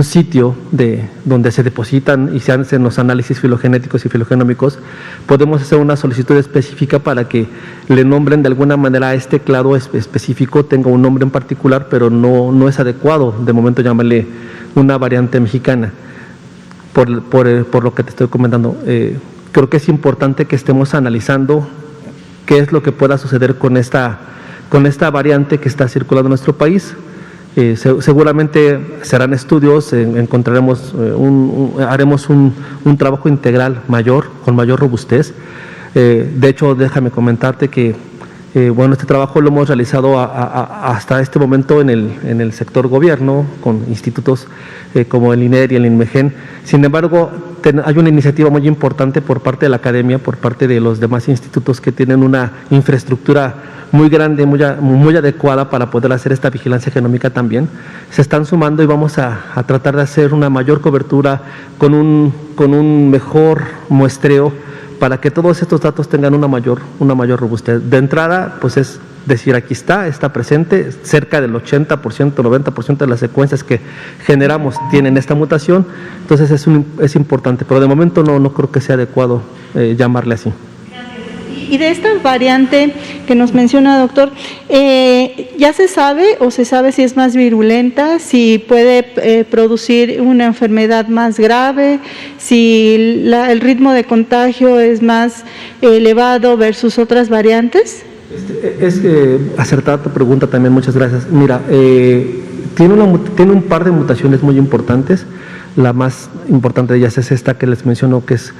sitio donde se depositan y se hacen los análisis filogenéticos y filogenómicos, podemos hacer una solicitud específica para que le nombren de alguna manera a este clado específico, tenga un nombre en particular, pero no es adecuado de momento llamarle una variante mexicana, por lo que te estoy comentando. Creo que es importante que estemos analizando qué es lo que pueda suceder con esta variante que está circulando en nuestro país. Seguramente serán estudios, haremos un trabajo integral con mayor robustez. De hecho, déjame comentarte que este trabajo lo hemos realizado hasta este momento en el sector gobierno, con institutos como el INER y el INMEGEN. Sin embargo, hay una iniciativa muy importante por parte de la academia, por parte de los demás institutos que tienen una infraestructura muy grande, muy adecuada para poder hacer esta vigilancia genómica también. Se están sumando y vamos a tratar de hacer una mayor cobertura con un mejor muestreo para que todos estos datos tengan una mayor robustez. De entrada, pues es decir, aquí está presente, cerca del 80%, 90% de las secuencias que generamos tienen esta mutación, entonces es importante, pero de momento no creo que sea adecuado llamarle así. Y de esta variante que nos menciona, doctor, ¿ya se sabe si es más virulenta, si puede producir una enfermedad más grave, si el ritmo de contagio es más elevado versus otras variantes? Es acertada tu pregunta también, muchas gracias. Mira, tiene un par de mutaciones muy importantes. La más importante de ellas es esta que les menciono, que es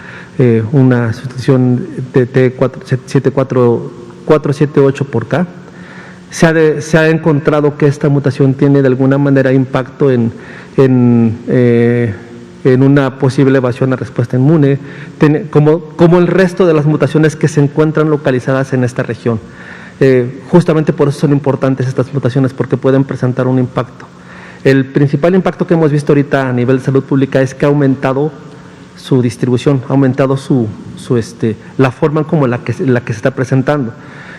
una sustitución de T478 por K. Se ha encontrado que esta mutación tiene de alguna manera impacto en una posible evasión a respuesta inmune, como el resto de las mutaciones que se encuentran localizadas en esta región. Justamente por eso son importantes estas mutaciones, porque pueden presentar un impacto. El principal impacto que hemos visto ahorita a nivel de salud pública es que ha aumentado su distribución, ha aumentado la forma como la que se está presentando.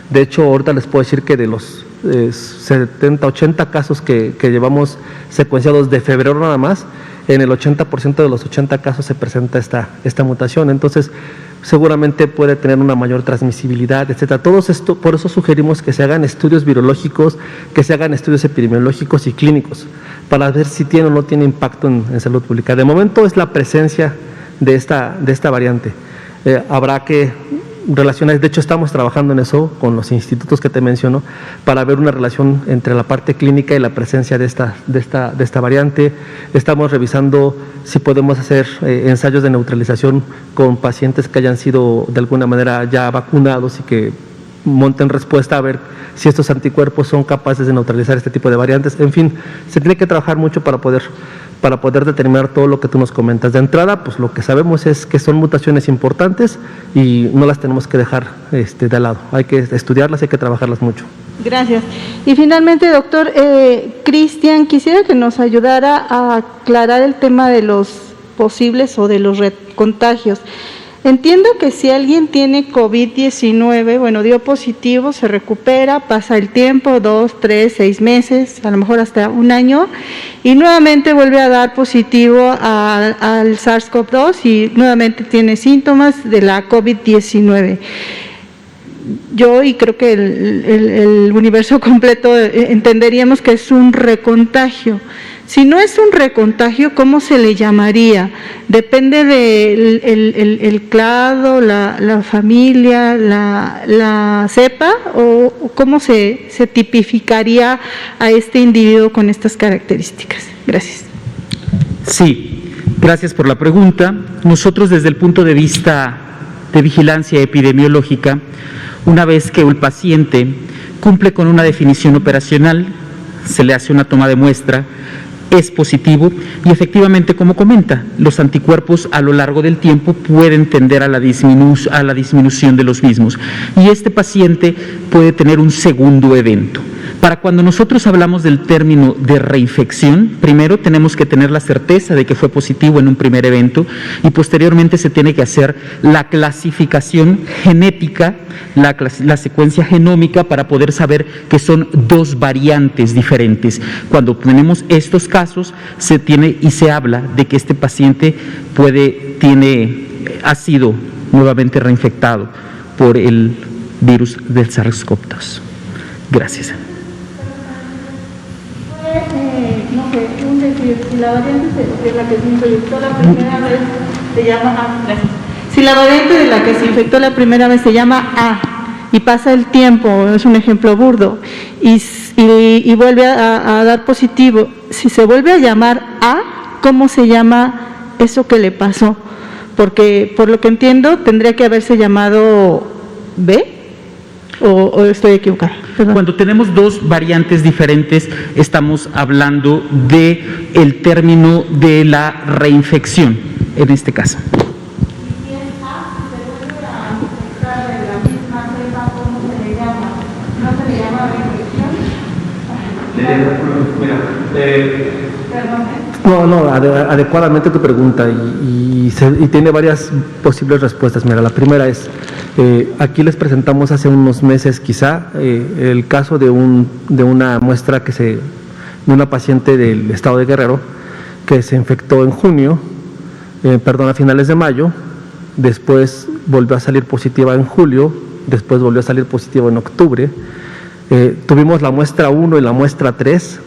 De hecho, ahorita les puedo decir que de los 70, 80 casos que llevamos secuenciados de febrero nada más, en el 80% de los 80 casos se presenta esta mutación. Entonces, seguramente puede tener una mayor transmisibilidad, etcétera. Por eso sugerimos que se hagan estudios virológicos, que se hagan estudios epidemiológicos y clínicos, para ver si tiene o no tiene impacto en salud pública. De momento es la presencia de esta variante. Habrá que relacionar, de hecho estamos trabajando en eso con los institutos que te menciono, para ver una relación entre la parte clínica y la presencia de esta variante. Estamos revisando si podemos hacer ensayos de neutralización con pacientes que hayan sido de alguna manera ya vacunados y que monten respuesta, a ver si estos anticuerpos son capaces de neutralizar este tipo de variantes. En fin, se tiene que trabajar mucho para poder determinar todo lo que tú nos comentas. De entrada, pues lo que sabemos es que son mutaciones importantes y no las tenemos que dejar de lado. Hay que estudiarlas, hay que trabajarlas mucho. Gracias. Y finalmente, doctor Cristian, quisiera que nos ayudara a aclarar el tema de los posibles o de los contagios. Entiendo que si alguien tiene COVID-19, dio positivo, se recupera, pasa el tiempo, 2, 3, 6 meses, a lo mejor hasta un año, y nuevamente vuelve a dar positivo al SARS-CoV-2 y nuevamente tiene síntomas de la COVID-19. Yo, y creo que el universo completo entenderíamos que es un recontagio. Si no es un recontagio, ¿cómo se le llamaría? ¿Depende del clado, la familia, la cepa? ¿O cómo se tipificaría a este individuo con estas características? Gracias. Sí, gracias por la pregunta. Nosotros, desde el punto de vista de vigilancia epidemiológica, una vez que el paciente cumple con una definición operacional, se le hace una toma de muestra, es positivo y efectivamente, como comenta, los anticuerpos a lo largo del tiempo pueden tender a la disminución de los mismos y este paciente puede tener un segundo evento. Para cuando nosotros hablamos del término de reinfección, primero tenemos que tener la certeza de que fue positivo en un primer evento y posteriormente se tiene que hacer la clasificación genética, la secuencia genómica para poder saber que son dos variantes diferentes. Cuando tenemos estos casos, se tiene y se habla de que este paciente ha sido nuevamente reinfectado por el virus del SARS-CoV-2. Gracias. No sé, un decir, si la variante de la que se infectó la primera vez se llama A, gracias. Si la variante de la que se infectó la primera vez se llama A y pasa el tiempo, es un ejemplo burdo, y vuelve a dar positivo, si se vuelve a llamar A, ¿cómo se llama eso que le pasó? Porque por lo que entiendo tendría que haberse llamado B. ¿O estoy equivocada? Perdón. Cuando tenemos dos variantes diferentes, estamos hablando de el término de la reinfección, en este caso. ¿Y si es A, si se vuelve a infectar de la misma cepa, cómo se le llama? ¿No se le llama reinfección? No, adecuadamente tu pregunta y tiene varias posibles respuestas. Mira, la primera es, aquí les presentamos hace unos meses quizá el caso de una muestra de una paciente del estado de Guerrero que se infectó en junio, a finales de mayo, después volvió a salir positiva en julio, después volvió a salir positiva en octubre. Tuvimos la muestra 1 y la muestra 3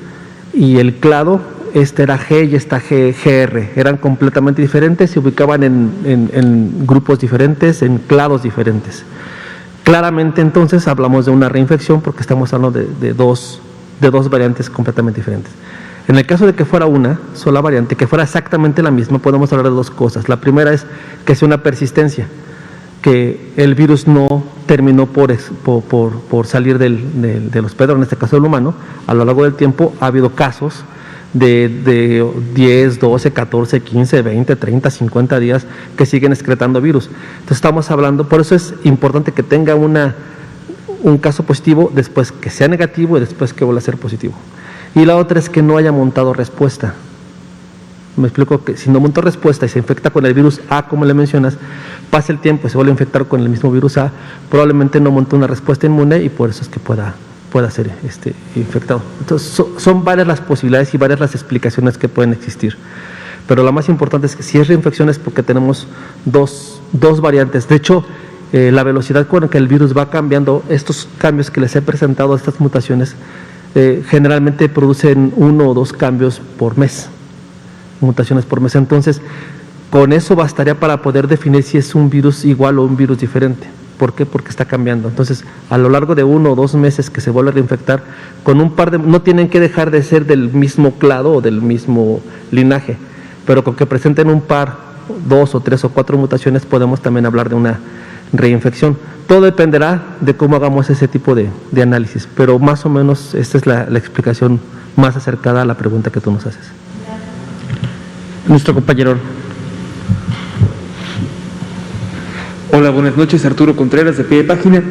y el clado, este era G y esta GR, eran completamente diferentes, se ubicaban en grupos diferentes, en clados diferentes. Claramente entonces hablamos de una reinfección porque estamos hablando de dos variantes completamente diferentes. En el caso de que fuera una sola variante, que fuera exactamente la misma, podemos hablar de dos cosas. La primera es que sea una persistencia, que el virus no terminó por salir del hospedador, en este caso del humano. A lo largo del tiempo ha habido casos de 10, 12, 14, 15, 20, 30, 50 días que siguen excretando virus. Entonces estamos hablando, por eso es importante que tenga un caso positivo, después que sea negativo y después que vuelva a ser positivo. Y la otra es que no haya montado respuesta. Me explico, que si no montó respuesta y se infecta con el virus A, como le mencionas, pasa el tiempo y se vuelve a infectar con el mismo virus A, probablemente no montó una respuesta inmune y por eso es que pueda ser infectado. Entonces son varias las posibilidades y varias las explicaciones que pueden existir, pero la más importante es que si es reinfección es porque tenemos dos variantes. De hecho, la velocidad con la que el virus va cambiando, estos cambios que les he presentado, estas mutaciones, generalmente producen 1 o 2 cambios por mes, mutaciones por mes. Entonces, con eso bastaría para poder definir si es un virus igual o un virus diferente. ¿Por qué? Porque está cambiando. Entonces, a lo largo de 1 o 2 meses que se vuelve a reinfectar, con un par de, no tienen que dejar de ser del mismo clado o del mismo linaje, pero con que presenten un par, 2 o 3 o 4 mutaciones, podemos también hablar de una reinfección. Todo dependerá de cómo hagamos ese tipo de análisis, pero más o menos esta es la explicación más acercada a la pregunta que tú nos haces. Nuestro compañero. Hola, buenas noches, Arturo Contreras de Pie de Página.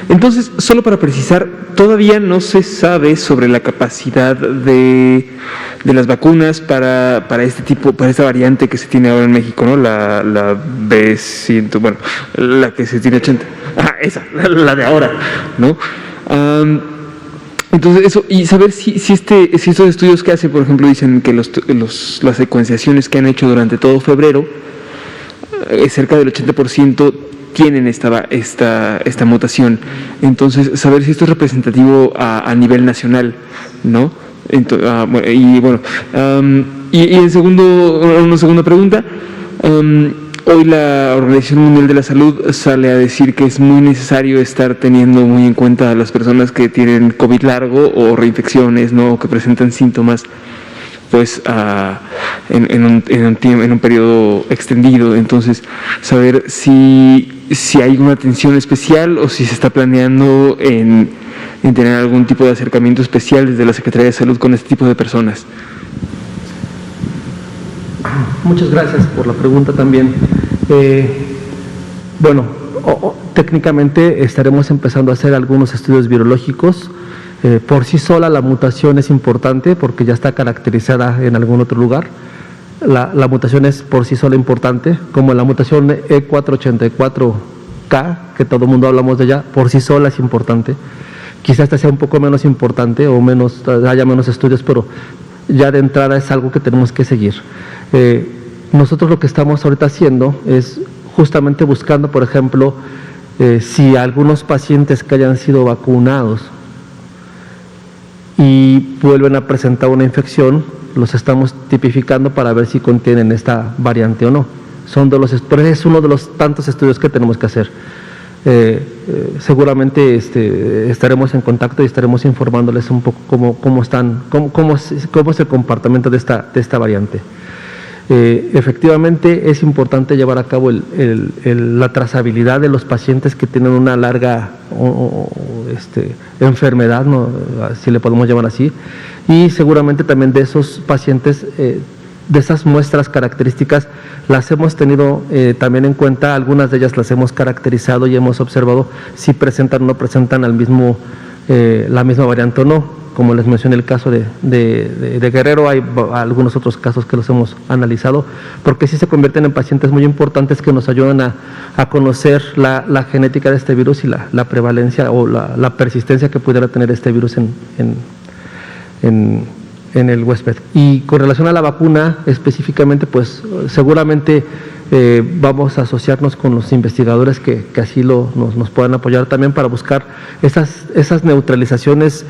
Entonces, solo para precisar, todavía no se sabe sobre la capacidad de las vacunas para esta variante que se tiene ahora en México, ¿no? La B100, bueno, la que se tiene 80. Esa, la de ahora, ¿no? Entonces eso, y saber si estos estudios que hace, por ejemplo, dicen que las secuenciaciones que han hecho durante todo febrero, cerca del 80% tienen esta mutación. Entonces, saber si esto es representativo a nivel nacional, ¿no? Una segunda pregunta. Hoy la Organización Mundial de la Salud sale a decir que es muy necesario estar teniendo muy en cuenta a las personas que tienen COVID largo o reinfecciones, ¿no? O que presentan síntomas pues en un periodo extendido. Entonces, saber si hay una atención especial o si se está planeando en en tener algún tipo de acercamiento especial desde la Secretaría de Salud con este tipo de personas? Muchas gracias por la pregunta también. Bueno, técnicamente estaremos empezando a hacer algunos estudios virológicos. Por sí sola la mutación es importante porque ya está caracterizada en algún otro lugar. La mutación es por sí sola importante, como la mutación E484K, que todo el mundo hablamos de ella, por sí sola es importante. Quizás esta sea un poco menos importante o haya menos estudios, pero ya de entrada es algo que tenemos que seguir. Nosotros lo que estamos ahorita haciendo es justamente buscando, por ejemplo, si algunos pacientes que hayan sido vacunados y vuelven a presentar una infección, los estamos tipificando para ver si contienen esta variante o no. Pero es uno de los tantos estudios que tenemos que hacer. Seguramente estaremos en contacto y estaremos informándoles un poco cómo es el comportamiento de esta variante. Efectivamente es importante llevar a cabo la trazabilidad de los pacientes que tienen una larga enfermedad, ¿no? Si le podemos llamar así, y seguramente también de esos pacientes, de esas muestras características, las hemos tenido también en cuenta, algunas de ellas las hemos caracterizado y hemos observado si presentan o no presentan la misma variante o no. Como les mencioné el caso de Guerrero, hay algunos otros casos que los hemos analizado, porque sí se convierten en pacientes muy importantes que nos ayudan a conocer la genética de este virus y la prevalencia o la persistencia que pudiera tener este virus en el huésped. Y con relación a la vacuna específicamente, pues seguramente vamos a asociarnos con los investigadores que así nos puedan apoyar también para buscar esas neutralizaciones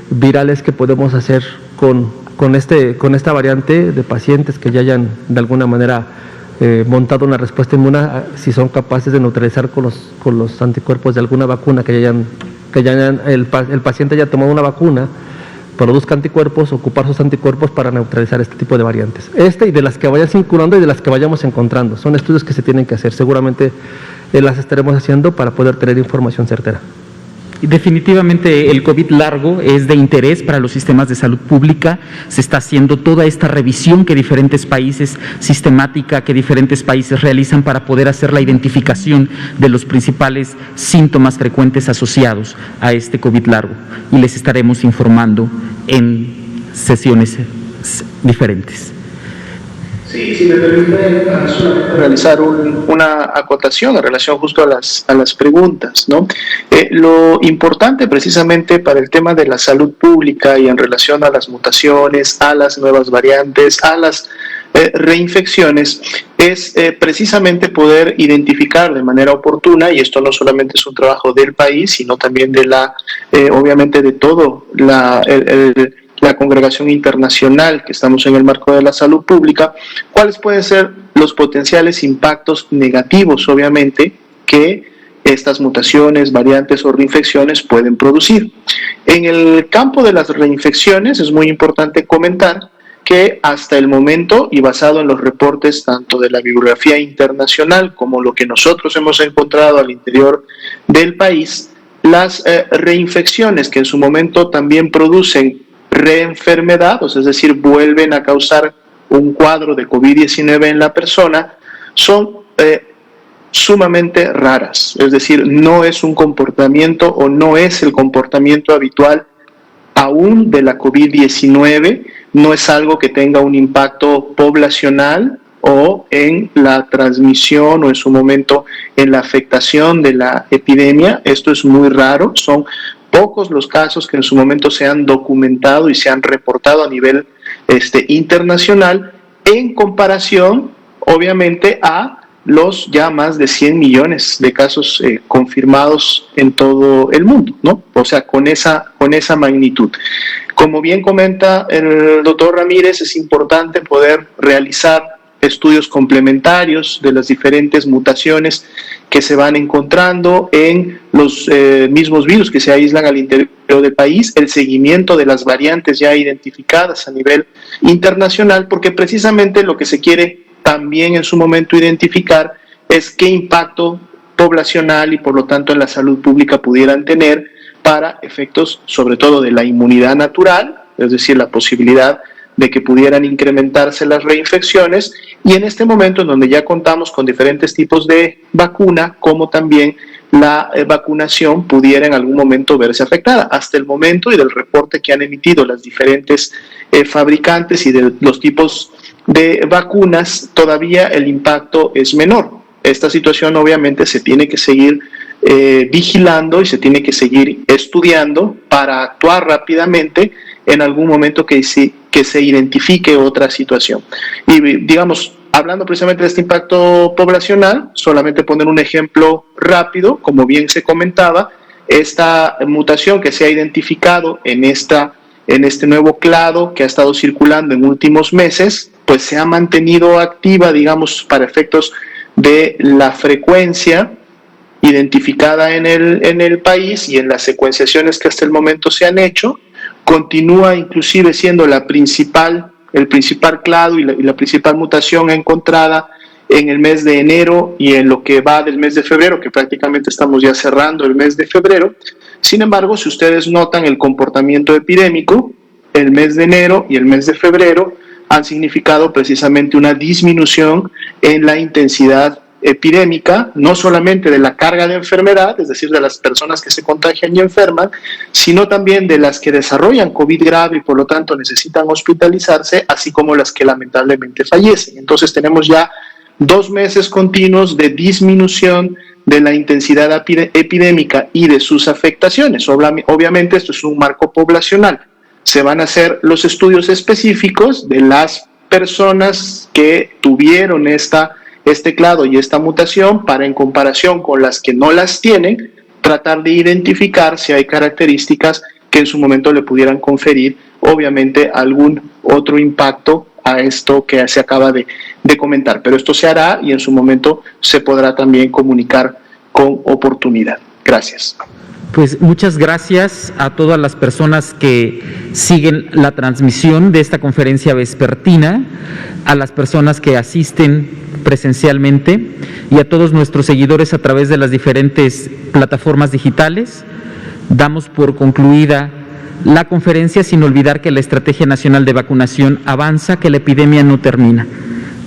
virales que podemos hacer con esta variante de pacientes que ya hayan de alguna manera montado una respuesta inmune, si son capaces de neutralizar con los anticuerpos de alguna vacuna el paciente haya tomado una vacuna, produzca anticuerpos, ocupar sus anticuerpos para neutralizar este tipo de variantes. Y de las que vayan circulando y de las que vayamos encontrando. Son estudios que se tienen que hacer. Seguramente las estaremos haciendo para poder tener información certera. Definitivamente el COVID largo es de interés para los sistemas de salud pública. Se está haciendo toda esta revisión que diferentes países, sistemática que diferentes países realizan para poder hacer la identificación de los principales síntomas frecuentes asociados a este COVID largo. Y les estaremos informando en sesiones diferentes. Sí, si me permite solamente realizar una acotación en relación justo a las preguntas, ¿no? Lo importante precisamente para el tema de la salud pública y en relación a las mutaciones, a las nuevas variantes, a las reinfecciones, es precisamente poder identificar de manera oportuna, y esto no solamente es un trabajo del país, sino también de obviamente de todo la congregación internacional que estamos en el marco de la salud pública, cuáles pueden ser los potenciales impactos negativos, obviamente, que estas mutaciones, variantes o reinfecciones pueden producir. En el campo de las reinfecciones es muy importante comentar que hasta el momento, y basado en los reportes tanto de la bibliografía internacional como lo que nosotros hemos encontrado al interior del país, las reinfecciones que en su momento también producen reenfermedad, es decir, vuelven a causar un cuadro de COVID-19 en la persona, son sumamente raras, es decir, no es un comportamiento o no es el comportamiento habitual aún de la COVID-19, no es algo que tenga un impacto poblacional o en la transmisión o en su momento en la afectación de la epidemia. Esto es muy raro, son pocos los casos que en su momento se han documentado y se han reportado a nivel internacional en comparación, obviamente, a los ya más de 100 millones de casos confirmados en todo el mundo, ¿no? O sea, con esa magnitud. Como bien comenta el doctor Ramírez, es importante poder realizar estudios complementarios de las diferentes mutaciones que se van encontrando en los mismos virus que se aíslan al interior del país, el seguimiento de las variantes ya identificadas a nivel internacional, porque precisamente lo que se quiere también en su momento identificar es qué impacto poblacional y por lo tanto en la salud pública pudieran tener para efectos sobre todo de la inmunidad natural, es decir, la posibilidad de que pudieran incrementarse las reinfecciones, y en este momento en donde ya contamos con diferentes tipos de vacuna, como también la vacunación pudiera en algún momento verse afectada. Hasta el momento y del reporte que han emitido las diferentes fabricantes y de los tipos de vacunas, todavía el impacto es menor. Esta situación obviamente se tiene que seguir vigilando y se tiene que seguir estudiando para actuar rápidamente en algún momento que se identifique otra situación. Y digamos, hablando precisamente de este impacto poblacional, solamente poner un ejemplo rápido, como bien se comentaba, esta mutación que se ha identificado en este nuevo clado que ha estado circulando en últimos meses, pues se ha mantenido activa, digamos, para efectos de la frecuencia identificada en el país y en las secuenciaciones que hasta el momento se han hecho. Continúa inclusive siendo el principal clado y la principal mutación encontrada en el mes de enero y en lo que va del mes de febrero, que prácticamente estamos ya cerrando el mes de febrero. Sin embargo, si ustedes notan el comportamiento epidémico, el mes de enero y el mes de febrero han significado precisamente una disminución en la intensidad epidémica, no solamente de la carga de enfermedad, es decir, de las personas que se contagian y enferman, sino también de las que desarrollan COVID grave y por lo tanto necesitan hospitalizarse, así como las que lamentablemente fallecen. Entonces tenemos ya 2 meses continuos de disminución de la intensidad epidémica y de sus afectaciones. Obviamente esto es un marco poblacional. Se van a hacer los estudios específicos de las personas que tuvieron este clado y esta mutación para, en comparación con las que no las tienen, tratar de identificar si hay características que en su momento le pudieran conferir, obviamente, algún otro impacto a esto que se acaba de comentar. Pero esto se hará y en su momento se podrá también comunicar con oportunidad. Gracias. Pues muchas gracias a todas las personas que siguen la transmisión de esta conferencia vespertina, a las personas que asisten presencialmente y a todos nuestros seguidores a través de las diferentes plataformas digitales. Damos por concluida la conferencia sin olvidar que la Estrategia Nacional de Vacunación avanza, que la epidemia no termina.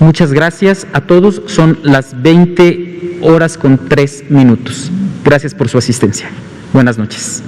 Muchas gracias a todos. Son las 20:03. Gracias por su asistencia. Buenas noches.